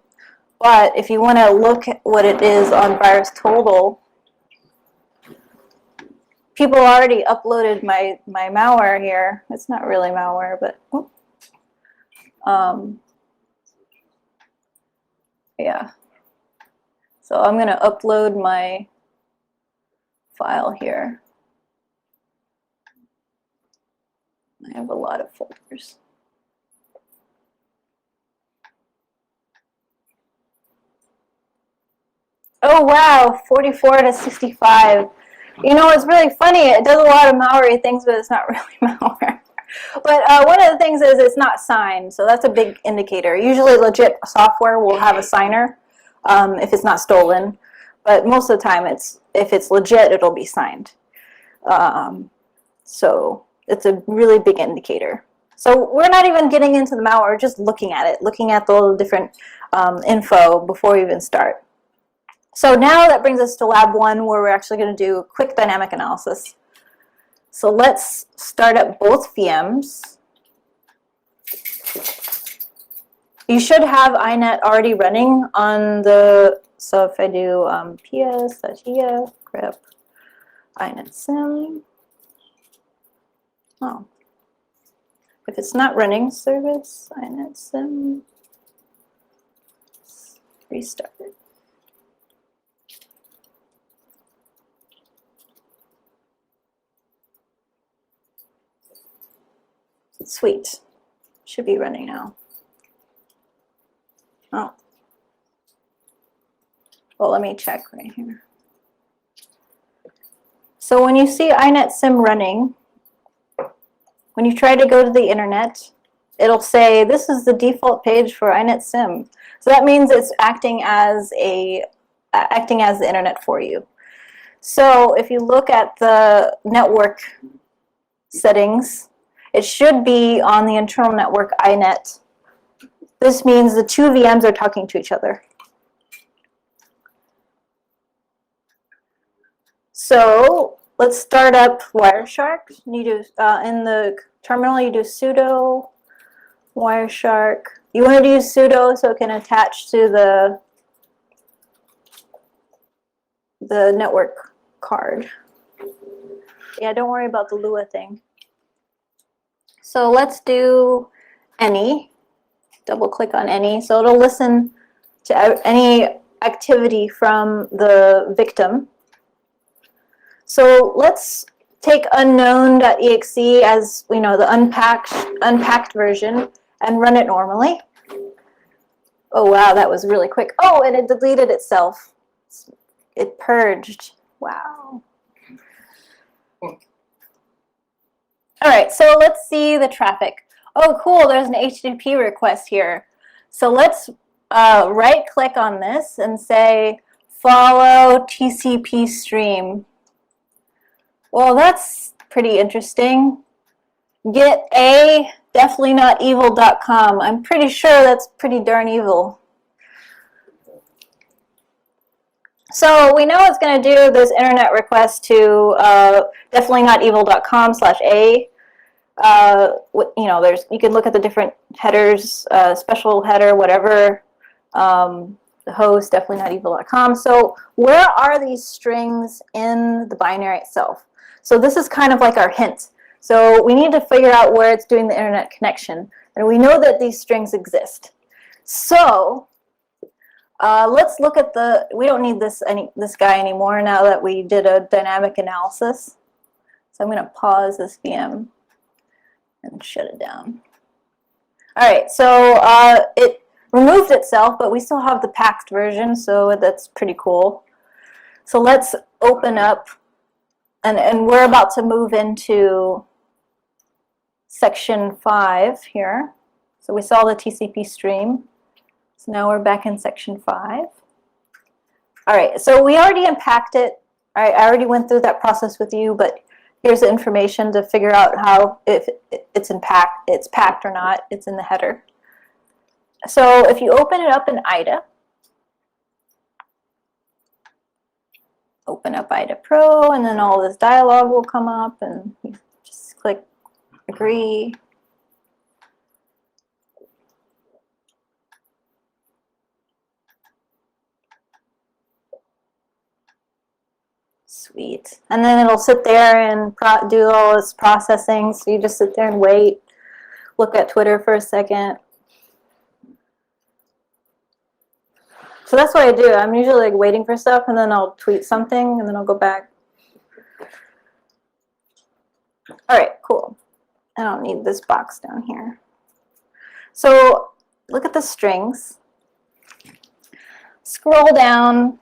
but if you want to look at what it is on VirusTotal, people already uploaded my malware here. It's not really malware, but yeah. So I'm going to upload my file here. I have a lot of folders. Oh wow, 44 to 65. It's really funny. It does a lot of malware things, but it's not really malware. But one of the things is it's not signed, so that's a big indicator. Usually legit software will have a signer if it's not stolen, but most of the time if it's legit, it'll be signed. So it's a really big indicator. So we're not even getting into the malware, we're just looking at it, looking at the different info before we even start. So now that brings us to lab 1, where we're actually going to do a quick dynamic analysis. So let's start up both VMs. You should have iNet already running on the, so if I do ps/ef grep iNet sim. Oh, if it's not running service iNet sim, restart it. Sweet. Should be running now. Oh. Well, let me check right here. So when you see inetsim running, when you try to go to the internet, it'll say this is the default page for inetsim. So that means it's acting as the internet for you. So if you look at the network settings, it should be on the internal network inet. This means the two VMs are talking to each other. So let's start up Wireshark. You do in the terminal, you do sudo Wireshark. You want to use sudo so it can attach to the network card. Yeah, don't worry about the Lua thing. So let's do any. Double click on any. So it'll listen to any activity from the victim. So let's take unknown.exe as the unpacked version and run it normally. Oh wow, that was really quick. Oh, and it deleted itself. It purged. Wow. All right, so let's see the traffic. Oh, cool, there's an HTTP request here. So let's right-click on this and say, follow TCP stream. Well, that's pretty interesting. Get a definitely not evil.com. I'm pretty sure that's pretty darn evil. So we know it's going to do this internet request to definitely not evil.com/a. You can look at the different headers, special header, whatever. The host, definitely not evil.com. So where are these strings in the binary itself? So this is kind of like our hint. So we need to figure out where it's doing the internet connection. And we know that these strings exist. So let's look at we don't need this guy anymore now that we did a dynamic analysis. So I'm going to pause this VM and shut it down. All right, so it removed itself, but we still have the packed version, so that's pretty cool. So let's open up, and we're about to move into section 5 here. So we saw the TCP stream. So now we're back in section 5. All right, so we already unpacked it. I already went through that process with you, but here's the information to figure out how if it's packed or not. It's in the header. So if you open it up in IDA, open up IDA Pro, and then all this dialog will come up, and you just click agree. Sweet. And then it'll sit there and do all this processing. So you just sit there and wait, look at Twitter for a second. So that's what I do. I'm usually like waiting for stuff, and then I'll tweet something, and then I'll go back. All right, cool. I don't need this box down here. So look at the strings. Scroll down.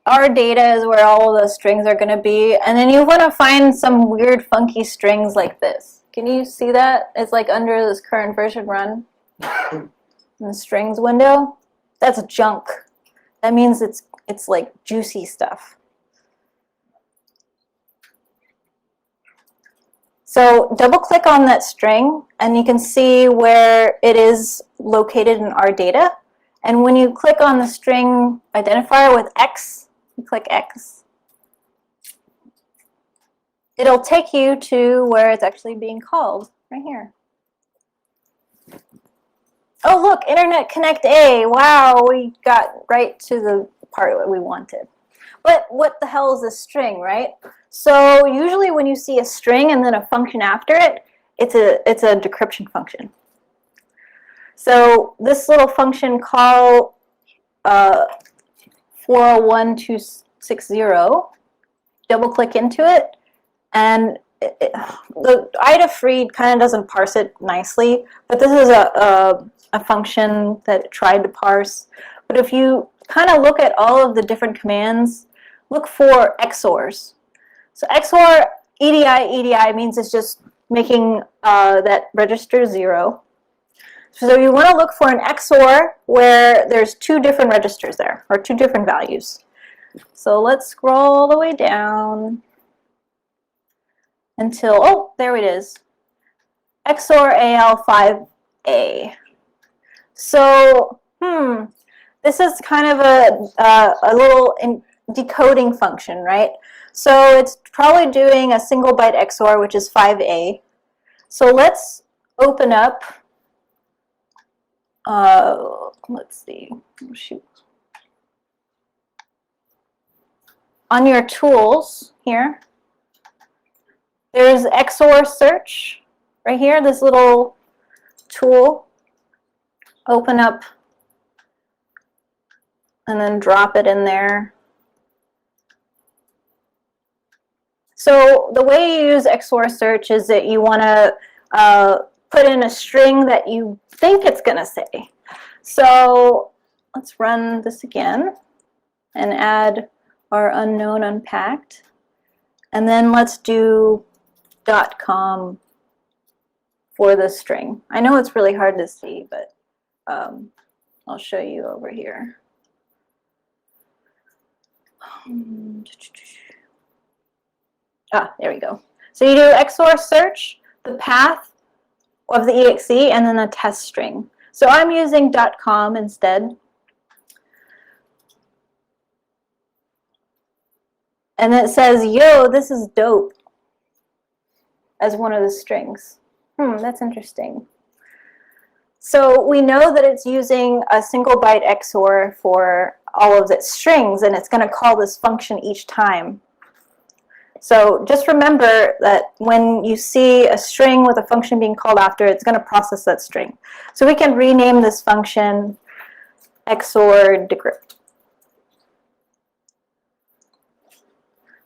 Our data is where all of those strings are going to be. And then you want to find some weird, funky strings like this. Can you see that? It's like under this current version run in the strings window. That's junk. That means it's like juicy stuff. So double click on that string, and you can see where it is located in our data. And when you click on the string identifier with X, you click X, it'll take you to where it's actually being called, right here. Oh, look, Internet Connect A. Wow, we got right to the part that we wanted. But what the hell is this string, right? So usually when you see a string and then a function after it, it's a decryption function. So this little function call 401260, double click into it, and the ida-freed kind of doesn't parse it nicely, but this is a function that tried to parse. But if you kind of look at all of the different commands, look for XORs. So XOR EDI means it's just making that register 0. So you want to look for an XOR where there's 2 different registers there, or 2 different values. So let's scroll all the way down until, oh, there it is, XOR AL5A. So, this is kind of a little decoding function, right? So it's probably doing a single byte XOR, which is 5A. So let's open up, let's see, oh, shoot. On your tools here, there's XOR search right here, this little tool. Open up and then drop it in there. So the way you use XOR search is that you want to put in a string that you think it's going to say. So let's run this again and add our unknown unpacked. And then let's do .com for the string. I know it's really hard to see, but I'll show you over here. There we go. So you do XOR search, the path of the exe, and then a test string. So I'm using .com instead. And it says, yo, this is dope, as one of the strings. That's interesting. So we know that it's using a single byte XOR for all of its strings, and it's going to call this function each time. So just remember that when you see a string with a function being called after, it's going to process that string. So we can rename this function XOR decrypt.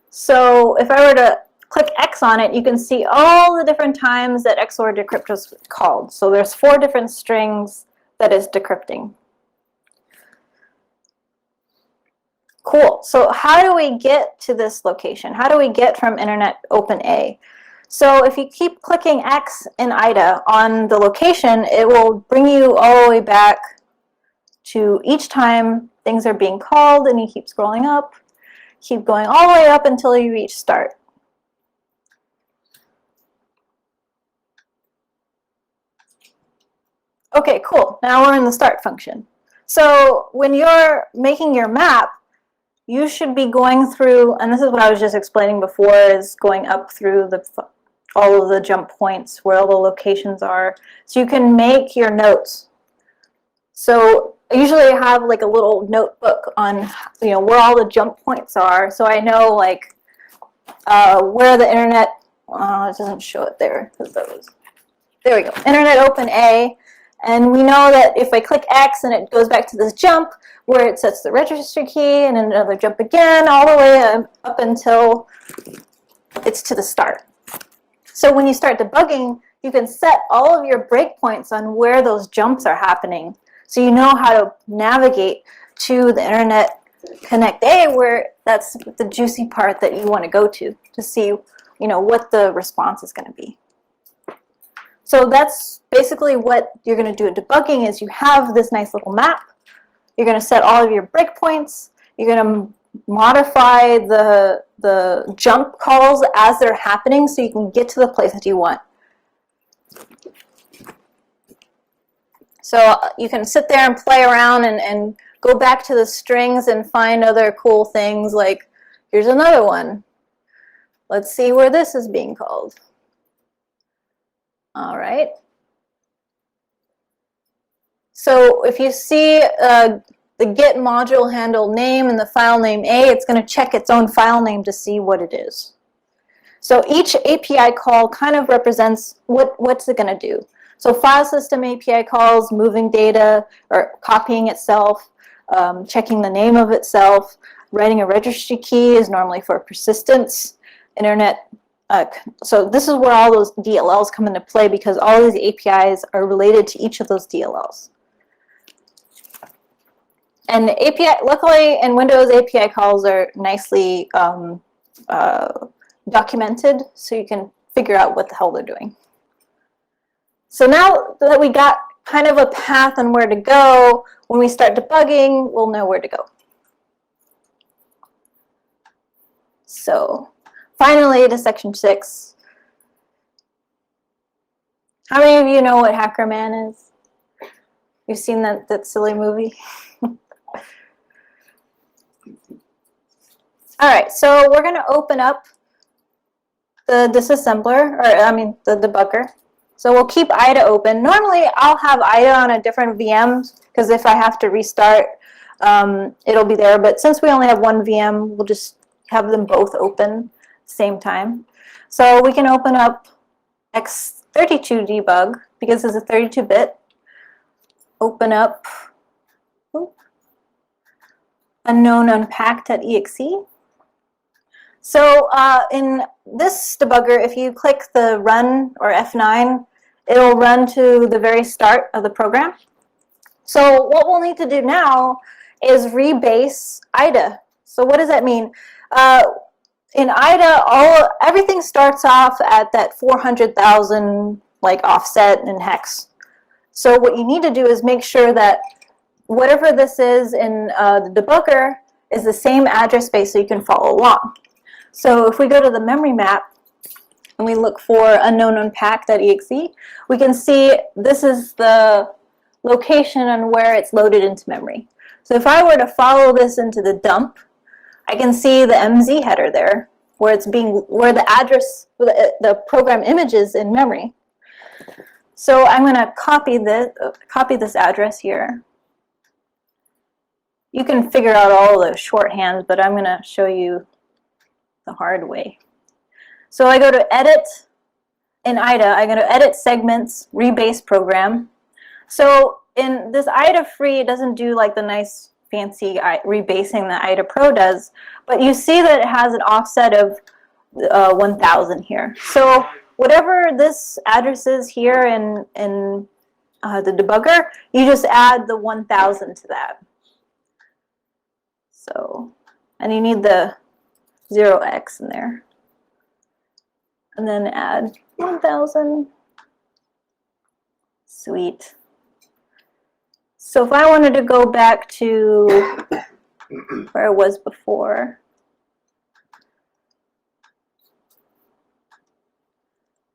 So if I were to click X on it, you can see all the different times that XOR decrypt was called. So there's 4 different strings that is decrypting. Cool. So how do we get to this location? How do we get from Internet Open A? So if you keep clicking X in IDA on the location, it will bring you all the way back to each time things are being called, and you keep scrolling up, keep going all the way up until you reach start. Okay, cool. Now we're in the start function. So when you're making your map, you should be going through, and this is what I was just explaining before, is going up through all of the jump points where all the locations are. So you can make your notes. So usually I have like a little notebook on, where all the jump points are. So I know like where the internet, it doesn't show it there. There we go, Internet Open A. And we know that if I click X and it goes back to this jump where it sets the registry key and another jump again all the way up until it's to the start. So when you start debugging, you can set all of your breakpoints on where those jumps are happening. So you know how to navigate to the Internet Connect A, where that's the juicy part that you want to go to see, what the response is going to be. So that's basically what you're going to do at debugging is you have this nice little map. You're going to set all of your breakpoints. You're going to modify the jump calls as they're happening so you can get to the place that you want. So you can sit there and play around and go back to the strings and find other cool things, like here's another one. Let's see where this is being called. All right. So if you see the get module handle name and the file name A, it's going to check its own file name to see what it is. So each API call kind of represents what's it going to do. So file system API calls, moving data or copying itself, checking the name of itself. Writing a registry key is normally for persistence. Internet so this is where all those DLLs come into play, because all these APIs are related to each of those DLLs. And API, luckily in Windows, API calls are nicely documented, so you can figure out what the hell they're doing. So now that we got kind of a path on where to go, when we start debugging, we'll know where to go. So finally to section 6. How many of you know what Hacker Man is? You've seen that silly movie? All right, so we're going to open up the disassembler, or I mean the debugger. So we'll keep IDA open. Normally I'll have IDA on a different VM, because if I have to restart, it'll be there. But since we only have one VM, we'll just have them both open at the same time. So we can open up X32 debug, because it's a 32-bit. Open up unknown unpacked.exe. So in this debugger, if you click the run or F9, it'll run to the very start of the program. So what we'll need to do now is rebase IDA. So what does that mean? In IDA, everything starts off at that 400,000 like offset in hex. So what you need to do is make sure that whatever this is in the debugger is the same address space, so you can follow along. So if we go to the memory map and we look for unknown unpack.exe, we can see this is the location and where it's loaded into memory. So if I were to follow this into the dump, I can see the MZ header there, where the address, the program image is in memory. So I'm going to copy this address here. You can figure out all the shorthands, but I'm going to show you the hard way. So I go to edit in IDA, I'm going to edit segments, rebase program. So in this IDA free, it doesn't do like the nice fancy rebasing that IDA Pro does, but you see that it has an offset of 1000 here. So whatever this address is here in the debugger, you just add the 1000 to that. So, and you need the 0x in there. And then add 1000. Sweet. So if I wanted to go back to where I was before,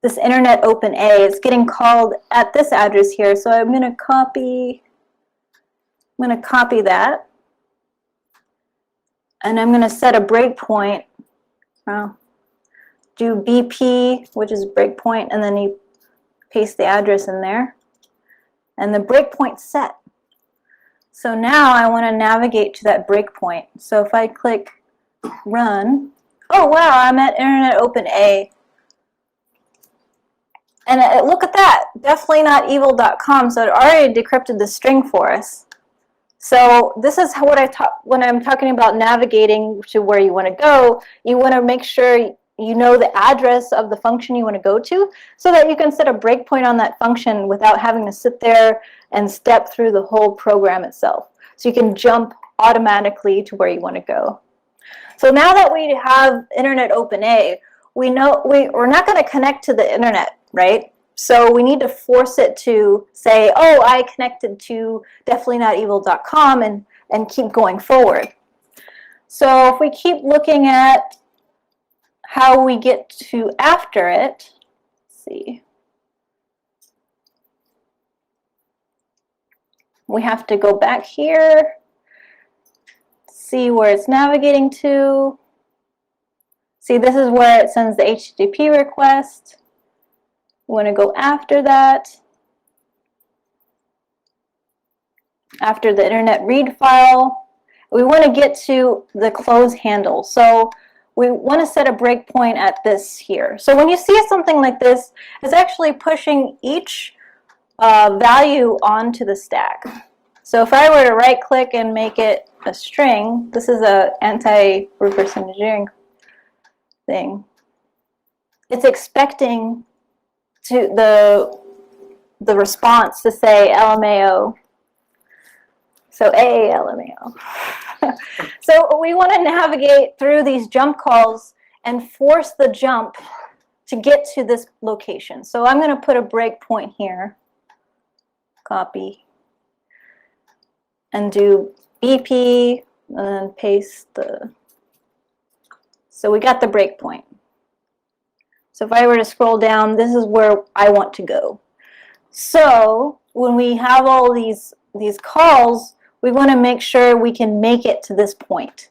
this Internet Open A is getting called at this address here. So I'm going to copy that. And I'm going to set a breakpoint. Do BP, which is breakpoint, and then you paste the address in there. And the breakpoint set. So now I want to navigate to that breakpoint. So if I click run, oh wow, I'm at Internet Open A. And look at that, definitely not evil.com, so it already decrypted the string for us. So this is what when I'm talking about navigating to where you want to go. You want to make sure you know the address of the function you want to go to, so that you can set a breakpoint on that function without having to sit there and step through the whole program itself. So you can jump automatically to where you want to go. So now that we have Internet Open A, we know we're not going to connect to the internet, right? So we need to force it to say, oh, I connected to definitely-not-evil.com and keep going forward. So if we keep looking at how we get to after it, let's see. We have to go back here, see where it's navigating to. See, this is where it sends the HTTP request. We want to go after that, after the internet read file. We want to get to the close handle. So we want to set a breakpoint at this here. So when you see something like this, it's actually pushing each value onto the stack. So if I were to right click and make it a string, this is an anti-reverse engineering thing. it's expecting to the response to say LMAO. So A, LMAO. So we want to navigate through these jump calls and force the jump to get to this location. So I'm going to put a breakpoint here, copy, and do BP, and then paste the, so we got the breakpoint. So if I were to scroll down, this is where I want to go. So when we have all these calls, we want to make sure we can make it to this point.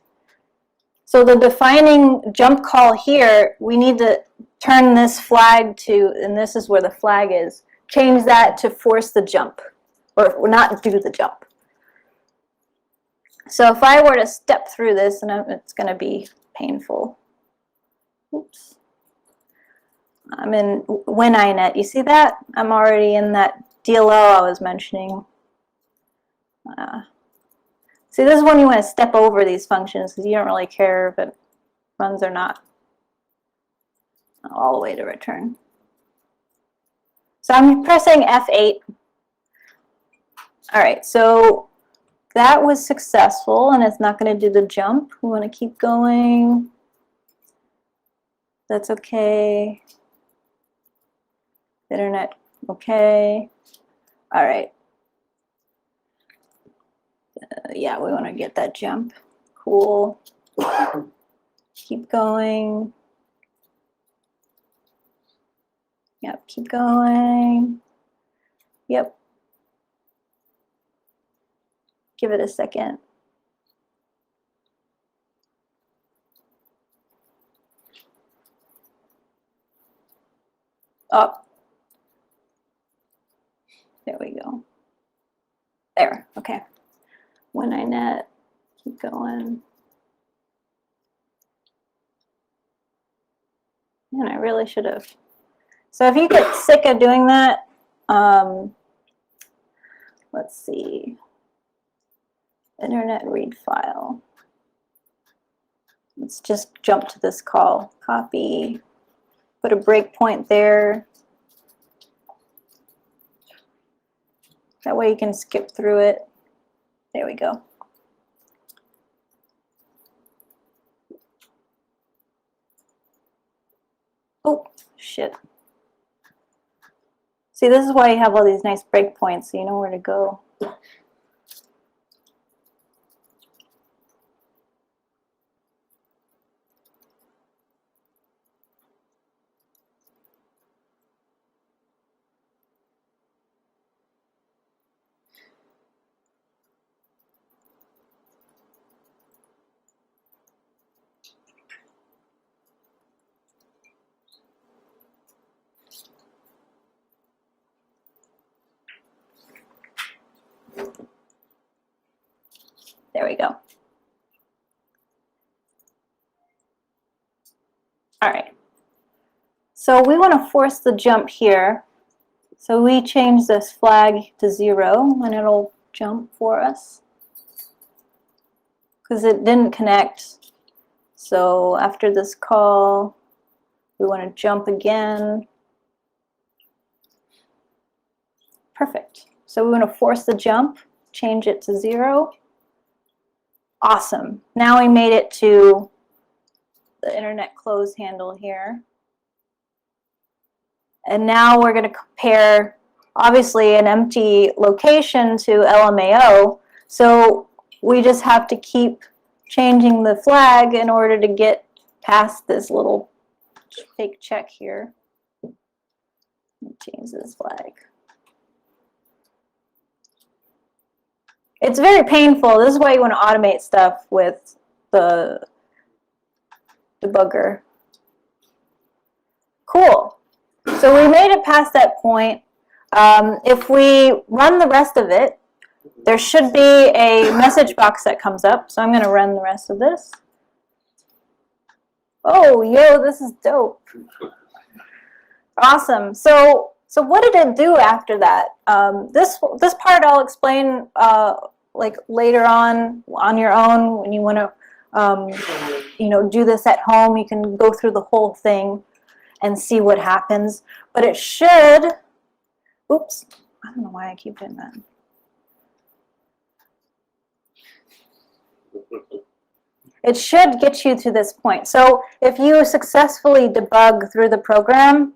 So the defining jump call here, we need to turn this flag to, and this is where the flag is, change that to force the jump, or not do the jump. So if I were to step through this, and it's going to be painful. Oops. I'm in WinINet. You see that? I'm already in that DLL I was mentioning. See, this is when you want to step over these functions because you don't really care if it runs or not. All the way to return. So I'm pressing F8. All right, so that was successful, and it's not going to do the jump. We want to keep going. That's okay. Internet, okay. All right. Yeah, we want to get that jump. Cool. Keep going. Yep, keep going. Yep. Give it a second. Oh. There we go. There, okay. WinINet, keep going. And I really should have. So if you get sick of doing that, let's see. Internet read file. Let's just jump to this call. Copy. Put a breakpoint there. That way you can skip through it. There we go. Oh, shit. See, this is why you have all these nice breakpoints, so you know where to go. There we go. All right. So we want to force the jump here. So we change this flag to 0 and it'll jump for us because it didn't connect. So after this call, we want to jump again. Perfect. So we want to force the jump, change it to 0. Awesome. Now we made it to the internet close handle here. And now we're going to compare, obviously, an empty location to LMAO. So we just have to keep changing the flag in order to get past this little fake check here. Change this flag. It's very painful. This is why you want to automate stuff with the debugger. Cool. So we made it past that point. If we run the rest of it, there should be a message box that comes up. So I'm going to run the rest of this. Oh, yo, this is dope. Awesome. So what did it do after that? This part I'll explain like later on your own when you want to do this at home. You can go through the whole thing. and see what happens. But it should, oops, I don't know why I keep doing that. It should get you to this point. So if you successfully debug through the program,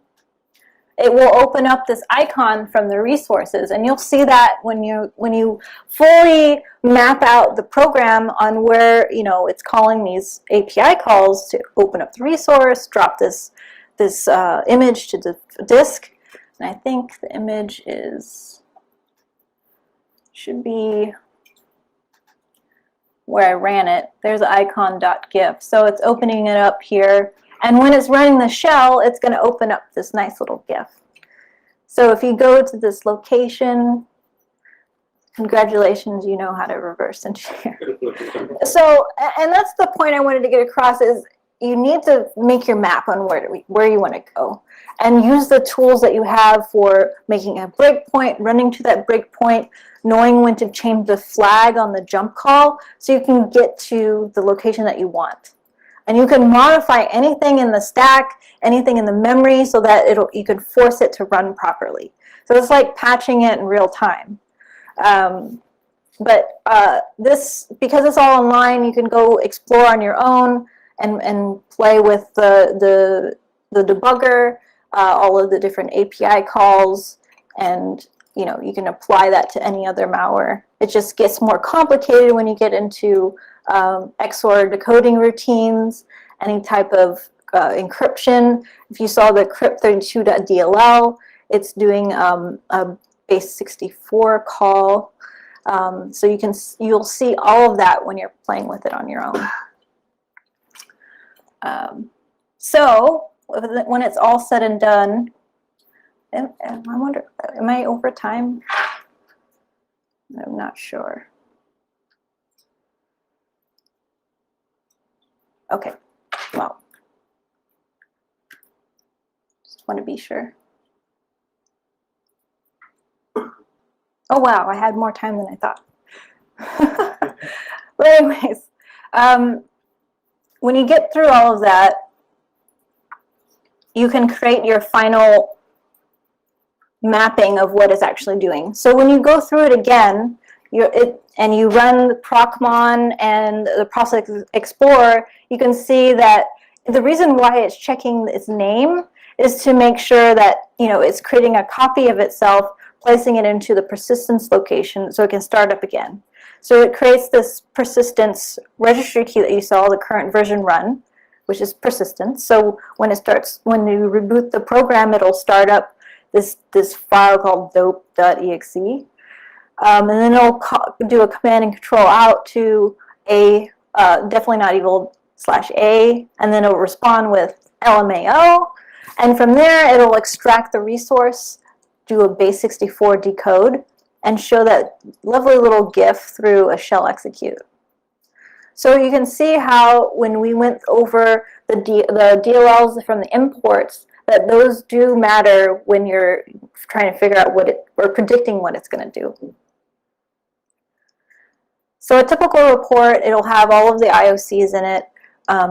it will open up this icon from the resources, and you'll see that when you fully map out the program on where it's calling these API calls to open up the resource, drop this image to the disk, and I think the image should be where I ran it. There's icon.gif, so it's opening it up here. And when it's running the shell, it's going to open up this nice little GIF. So if you go to this location, congratulations, you know how to reverse engineer. So, and that's the point I wanted to get across, is you need to make your map on where you want to go, and use the tools that you have for making a breakpoint, running to that breakpoint, knowing when to change the flag on the jump call so you can get to the location that you want. And you can modify anything in the stack, anything in the memory, so that you can force it to run properly. So it's like patching it in real time. Because it's all online, you can go explore on your own and play with the debugger, all of the different API calls, and you can apply that to any other malware. It just gets more complicated when you get into XOR decoding routines, any type of encryption. If you saw the crypt32.dll, it's doing a base 64 call. So you'll see all of that when you're playing with it on your own. So when it's all said and done, I wonder, am I over time? I'm not sure. Okay, well, just want to be sure. Oh wow, I had more time than I thought. But anyways, when you get through all of that, you can create your final mapping of what it's actually doing. So when you go through it again, and you run the Procmon and the Process Explorer, you can see that the reason why it's checking its name is to make sure that it's creating a copy of itself, placing it into the persistence location so it can start up again. So it creates this persistence registry key that you saw, the current version run, which is persistence. So when you reboot the program, it'll start up this file called dope.exe. And then it'll do a command and control out to definitely not evil /a, and then it'll respond with LMAO. And from there, it'll extract the resource, do a base 64 decode, and show that lovely little GIF through a shell execute. So you can see how when we went over the DLLs from the imports, that those do matter when you're trying to figure out or predicting what it's going to do. So a typical report, it'll have all of the IOCs in it.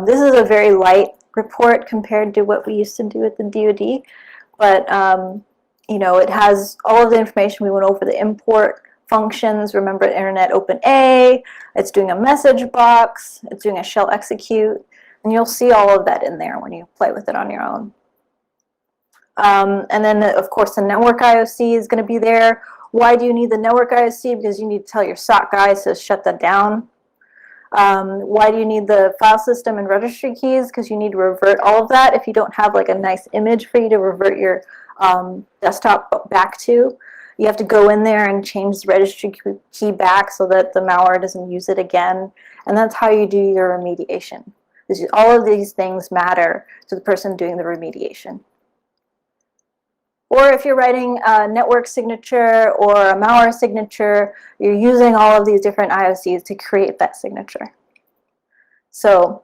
This is a very light report compared to what we used to do at the DoD, but it has all of the information. We went over the import functions. Remember Internet Open A, it's doing a message box, it's doing a shell execute, and you'll see all of that in there when you play with it on your own. And then, of course, the network IOC is going to be there. Why do you need the network IOC? Because you need to tell your SOC guys to shut that down. Why do you need the file system and registry keys? Because you need to revert all of that if you don't have like a nice image for you to revert your desktop back to. You have to go in there and change the registry key back so that the malware doesn't use it again. And that's how you do your remediation. All of these things matter to the person doing the remediation. Or if you're writing a network signature or a malware signature, you're using all of these different IOCs to create that signature. So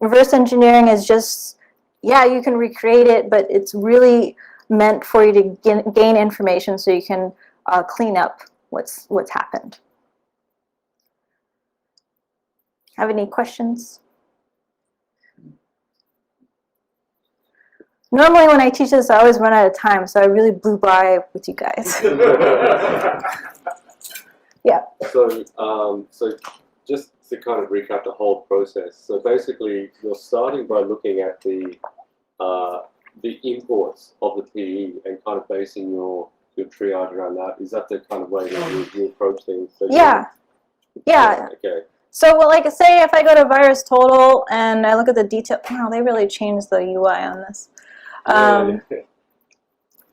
reverse engineering is just, yeah, you can recreate it, but it's really meant for you to gain information so you can clean up what's happened. Have any questions? Normally when I teach this, I always run out of time, so I really blew by with you guys. Yeah. So just to kind of recap the whole process. So basically, you're starting by looking at the imports of the PE and kind of basing your triage around that. Is that the kind of way that you approach things? So Yeah. Yeah. Okay. So, well, like, say if I go to Virus Total and I look at the detail, wow, they really changed the UI on this.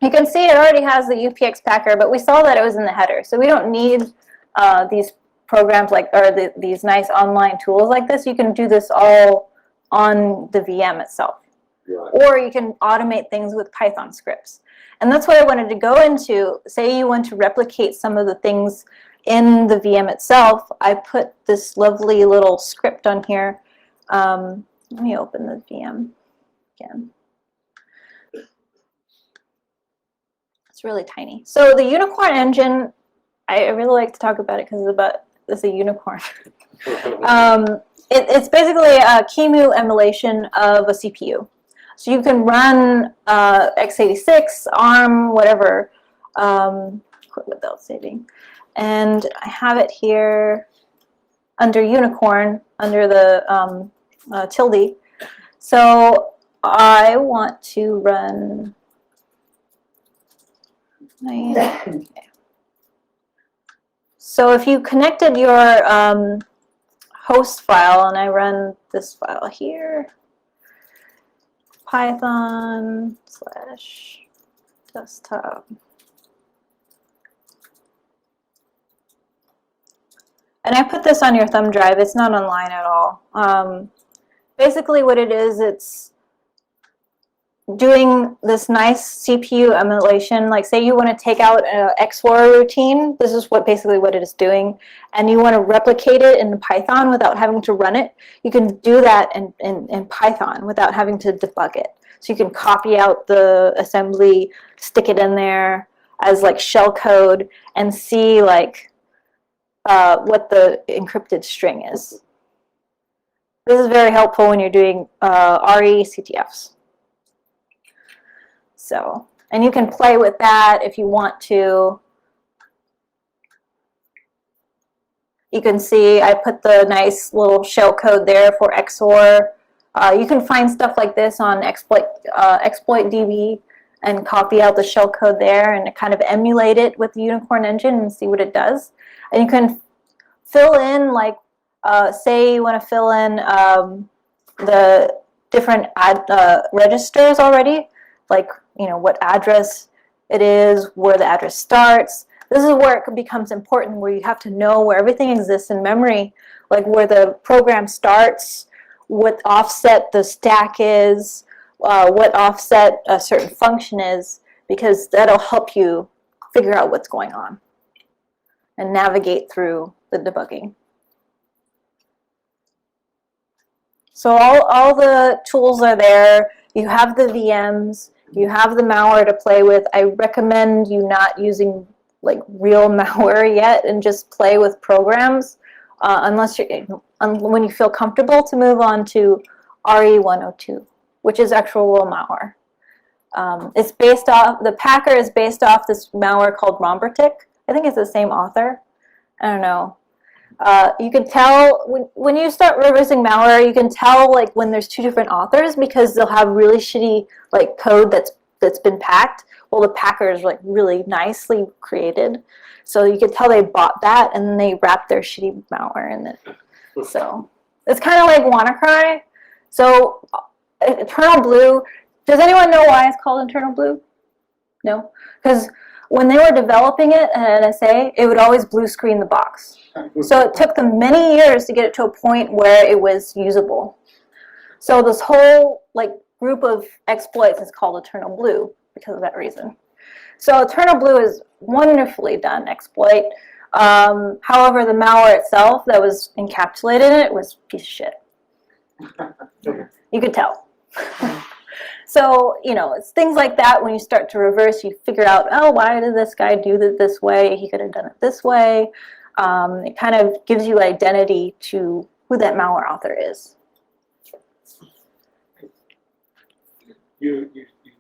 You can see it already has the UPX packer, but we saw that it was in the header. So we don't need these programs like, or these nice online tools like this. You can do this all on the VM itself. Right. Or you can automate things with Python scripts. And that's what I wanted to go into. Say you want to replicate some of the things in the VM itself. I put this lovely little script on here. Let me open the VM again. It's really tiny. So the unicorn engine, I really like to talk about it because it's a unicorn. It's basically a QEMU emulation of a CPU. So you can run x86, ARM, whatever, quit without saving. And I have it here under unicorn, under the tilde. So I want to run okay. So if you connected your host file, and I run this file here, Python/desktop. And I put this on your thumb drive. It's not online at all. Basically what it is, it's doing this nice CPU emulation. Like say you want to take out an XOR routine. This is basically what it is doing. And you want to replicate it in Python without having to run it. You can do that in Python without having to debug it. So you can copy out the assembly, stick it in there as like shell code, and see like what the encrypted string is. This is very helpful when you're doing RE CTFs. So, and you can play with that if you want to. You can see I put the nice little shell code there for XOR. You can find stuff like this on exploitDB and copy out the shell code there and kind of emulate it with the Unicorn engine and see what it does. And you can fill in, like, say you want to fill in the different registers already, like, you know, what address it is, where the address starts. This is where it becomes important, where you have to know where everything exists in memory, like where the program starts, what offset the stack is, what offset a certain function is, because that'll help you figure out what's going on and navigate through the debugging. So all the tools are there. You have the VMs. You have the malware to play with. I recommend you not using like real malware yet and just play with programs unless when you feel comfortable to move on to RE102, which is actual real malware. It's based off, the packer is based off this malware called Rombertic. I think it's the same author. I don't know. You can tell when you start reversing malware, you can tell like when there's two different authors, because they'll have really shitty like code that's been packed. Well, the packer is like really nicely created, so you can tell they bought that and then they wrapped their shitty malware in it. So it's kind of like WannaCry. So Eternal Blue. Does anyone know why it's called Eternal Blue? No, because when they were developing it at NSA, it would always blue screen the box. So it took them many years to get it to a point where it was usable. So this whole like group of exploits is called Eternal Blue because of that reason. So Eternal Blue is wonderfully done exploit. However, the malware itself that was encapsulated in it was a piece of shit. You could tell. So, you know, it's things like that when you start to reverse, you figure out, oh, why did this guy do it this way? He could have done it this way. It kind of gives you identity to who that malware author is. You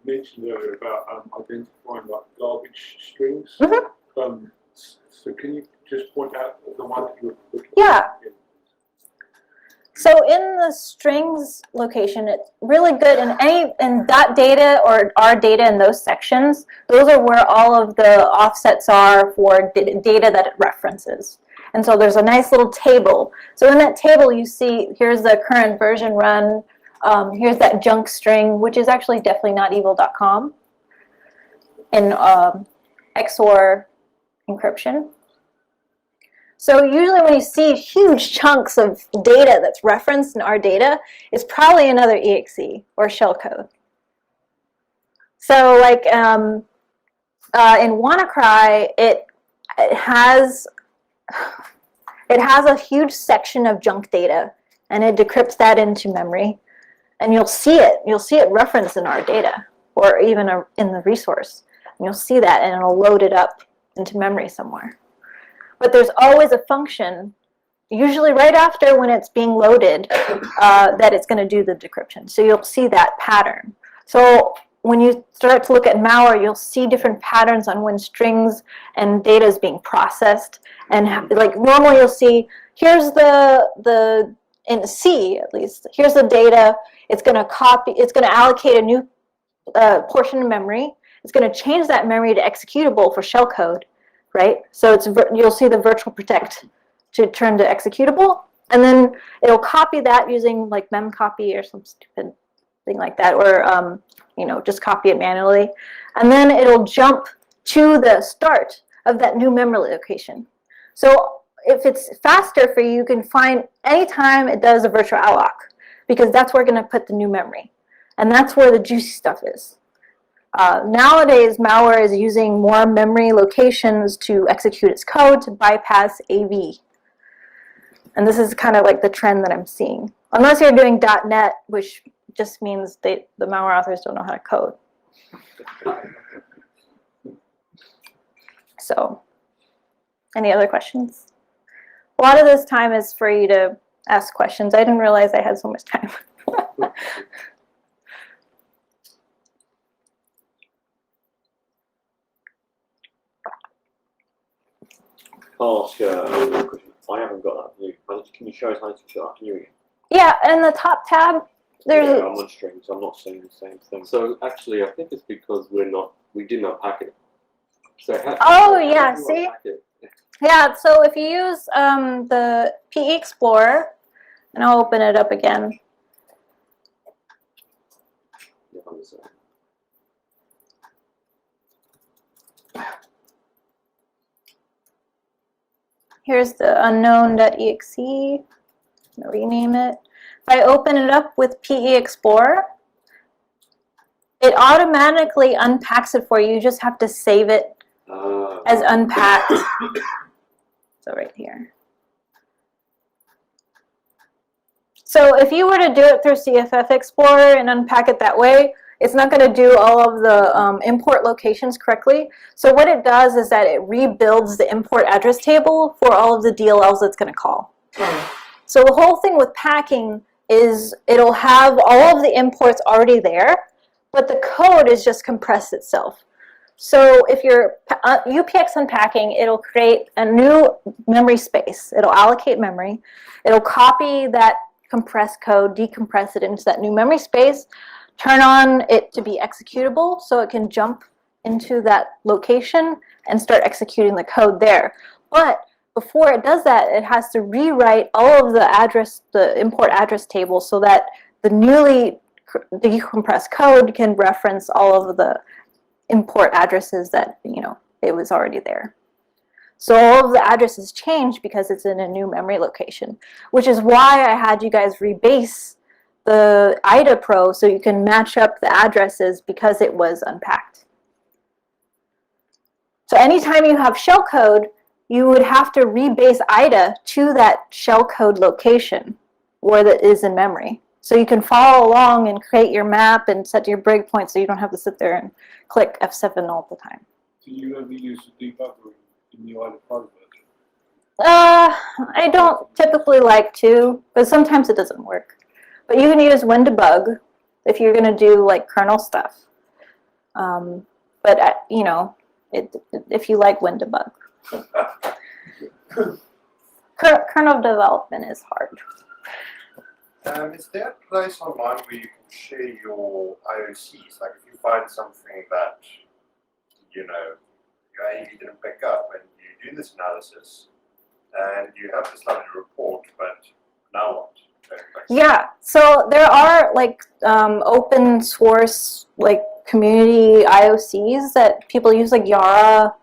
mentioned earlier about identifying like garbage strings. So can you just point out the one that you were looking at? Yeah. So in the strings location, it's really good in that data or our data in those sections. Those are where all of the offsets are for data that it references. And so there's a nice little table. So in that table, you see here's the current version run. Here's that junk string, which is actually definitely not evil.com in XOR encryption. So usually when you see huge chunks of data that's referenced in our data, it's probably another exe or shellcode. So like in WannaCry, it has a huge section of junk data, and it decrypts that into memory. And you'll see it referenced in our data, or even in the resource. And you'll see that, and it'll load it up into memory somewhere. But there's always a function, usually right after when it's being loaded, that it's going to do the decryption. So you'll see that pattern. So when you start to look at malware, you'll see different patterns on when strings and data is being processed. And like normally you'll see, here's in C at least, here's the data. It's going to allocate a new portion of memory. It's going to change that memory to executable for shellcode. Right? So you'll see the virtual protect to turn to executable, and then it'll copy that using like memcopy or some stupid thing like that, or just copy it manually, and then it'll jump to the start of that new memory location. So if it's faster for you, you can find anytime it does a virtual alloc, because that's where we're going to put the new memory, and that's where the juicy stuff is. Nowadays, malware is using more memory locations to execute its code to bypass AV. And this is kind of like the trend that I'm seeing. Unless you're doing .NET, which just means the malware authors don't know how to code. So, any other questions? A lot of this time is for you to ask questions. I didn't realize I had so much time. I'll ask a question. I haven't got that. Can you show us how to show that new again? Yeah, in the top tab, there's. Yeah, I'm on strings. I'm not seeing the same thing. So actually, I think it's because we didn't unpack it. So Yeah, see? Yeah, so if you use the PE Explorer, and I'll open it up again. Yeah, I'm sorry. Here's the unknown.exe. I'll rename it. If I open it up with PE Explorer, it automatically unpacks it for you. You just have to save it as unpacked. So right here. So if you were to do it through CFF Explorer and unpack it that way, it's not going to do all of the import locations correctly. So what it does is that it rebuilds the import address table for all of the DLLs it's going to call. So the whole thing with packing is it'll have all of the imports already there, but the code is just compressed itself. So if you're UPX unpacking, it'll create a new memory space. It'll allocate memory. It'll copy that compressed code, decompress it into that new memory space, turn on it to be executable so it can jump into that location and start executing the code there. But before it does that, it has to rewrite all of the import address table so that the newly decompressed code can reference all of the import addresses that, it was already there. So all of the addresses change because it's in a new memory location, which is why I had you guys rebase the IDA Pro so you can match up the addresses because it was unpacked. So anytime you have shellcode, you would have to rebase IDA to that shellcode location where that is in memory. So you can follow along and create your map and set your breakpoint so you don't have to sit there and click F7 all the time. Do you ever use the debugger in the IDA Pro version? I don't typically like to, but sometimes it doesn't work. But you can use WinDebug if you're going to do like kernel stuff. But you know, if you like WinDebug, kernel development is hard. Is there a place online where you can share your IOCs? Like if you find something that, you know, your AV didn't pick up and you do this analysis and you have this lovely report, but now what? Yeah, so there are like open source like community IOCs that people use, like Yara,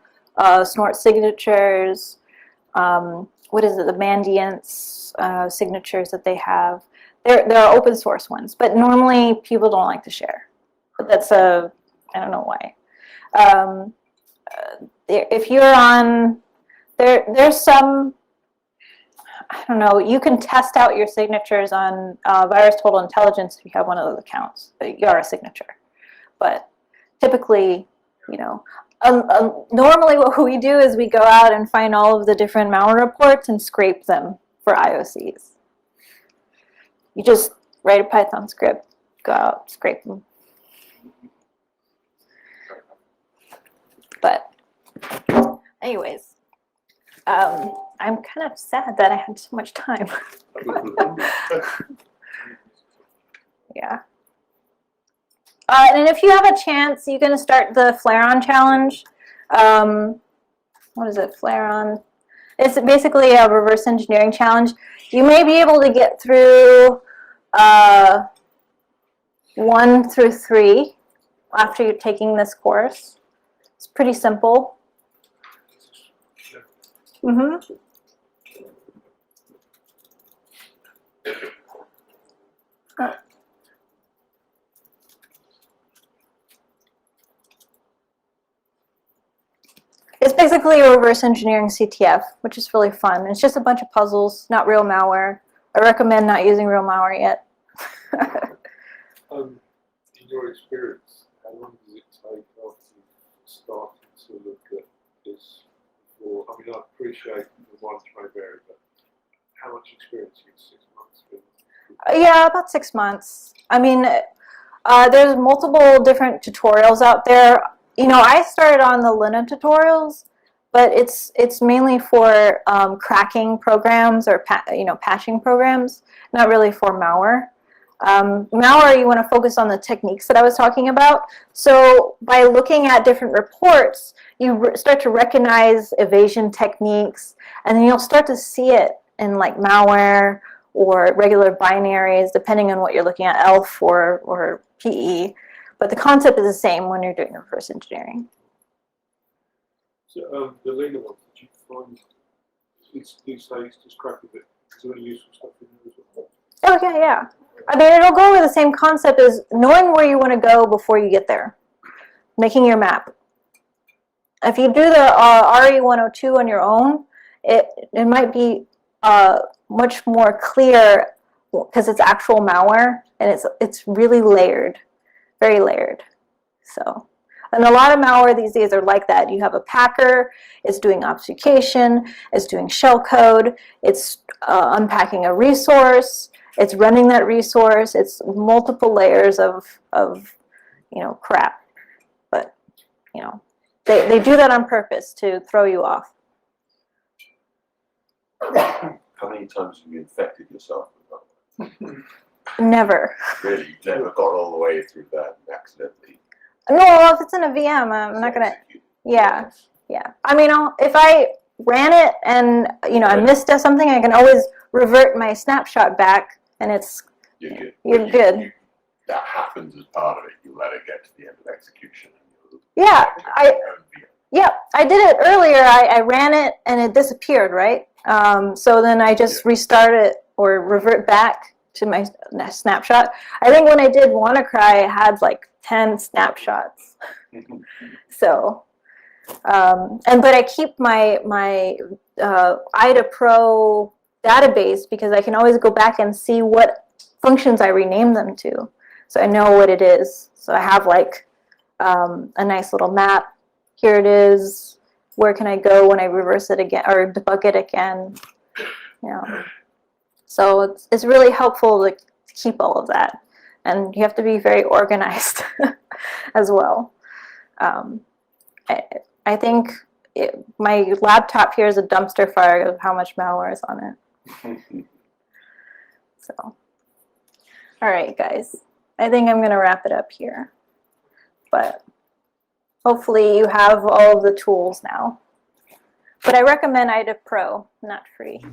Snort signatures, what is it, the Mandiant's signatures that they have. There are open source ones, but normally people don't like to share. But that's I don't know why. If you're on, there's some, I don't know, you can test out your signatures on Virus Total Intelligence if you have one of those accounts, Yara signature. But typically, you know, normally what we do is we go out and find all of the different malware reports and scrape them for IOCs. You just write a Python script, go out, scrape them. But anyways, I'm kind of sad that I had so much time. Yeah. And if you have a chance, you can start the Flare-On challenge. What is it, Flare-On? It's basically a reverse engineering challenge. You may be able to get through 1 through 3 after you're taking this course. It's pretty simple. Mm-hmm. It's basically a reverse engineering CTF, which is really fun. It's just a bunch of puzzles, not real malware. I recommend not using real malware yet. In your experience, how long does it take after you start to look at this? Before, I mean, I appreciate the ones may vary, but how much experience? 6 months? Yeah, about 6 months. I mean, there's multiple different tutorials out there. You know, I started on the Luna tutorials, but it's mainly for cracking programs or patching programs, not really for malware. Malware, you want to focus on the techniques that I was talking about. So by looking at different reports, you start to recognize evasion techniques, and then you'll start to see it in like malware or regular binaries, depending on what you're looking at, ELF or PE. But the concept is the same when you're doing reverse engineering. So the Luna one, did you find these days just crack a bit? Is there any useful stuff in there as well? Oh, yeah, yeah. I mean, it'll go over the same concept as knowing where you want to go before you get there, making your map. If you do the RE102 on your own, it might be much more clear because it's actual malware and it's really layered, very layered. So, and a lot of malware these days are like that. You have a packer, it's doing obfuscation, it's doing shellcode, it's unpacking a resource, it's running that resource, it's multiple layers of crap. But, they do that on purpose to throw you off. How many times have you infected yourself with that? Never. Really? You've never got all the way through that and accidentally? No, if it's in a VM, I'm not going to. Yeah, yeah. I mean, if I ran it and, I missed something, I can always revert my snapshot back and it's, you're good. That happens as part of it. You let it get to the end of execution. Yeah, I did it earlier. I ran it and it disappeared, right? So then I just restart it or revert back to my snapshot. I think when I did WannaCry, I had like 10 snapshots. So, but I keep my IDA Pro database because I can always go back and see what functions I renamed them to. So I know what it is. So I have like a nice little map. Here it is. Where can I go when I reverse it again or debug it again? So it's really helpful to keep all of that. And you have to be very organized as well. I think my laptop here is a dumpster fire of how much malware is on it. So, all right, guys. I think I'm going to wrap it up here. But hopefully you have all of the tools now. But I recommend IDA Pro, not free.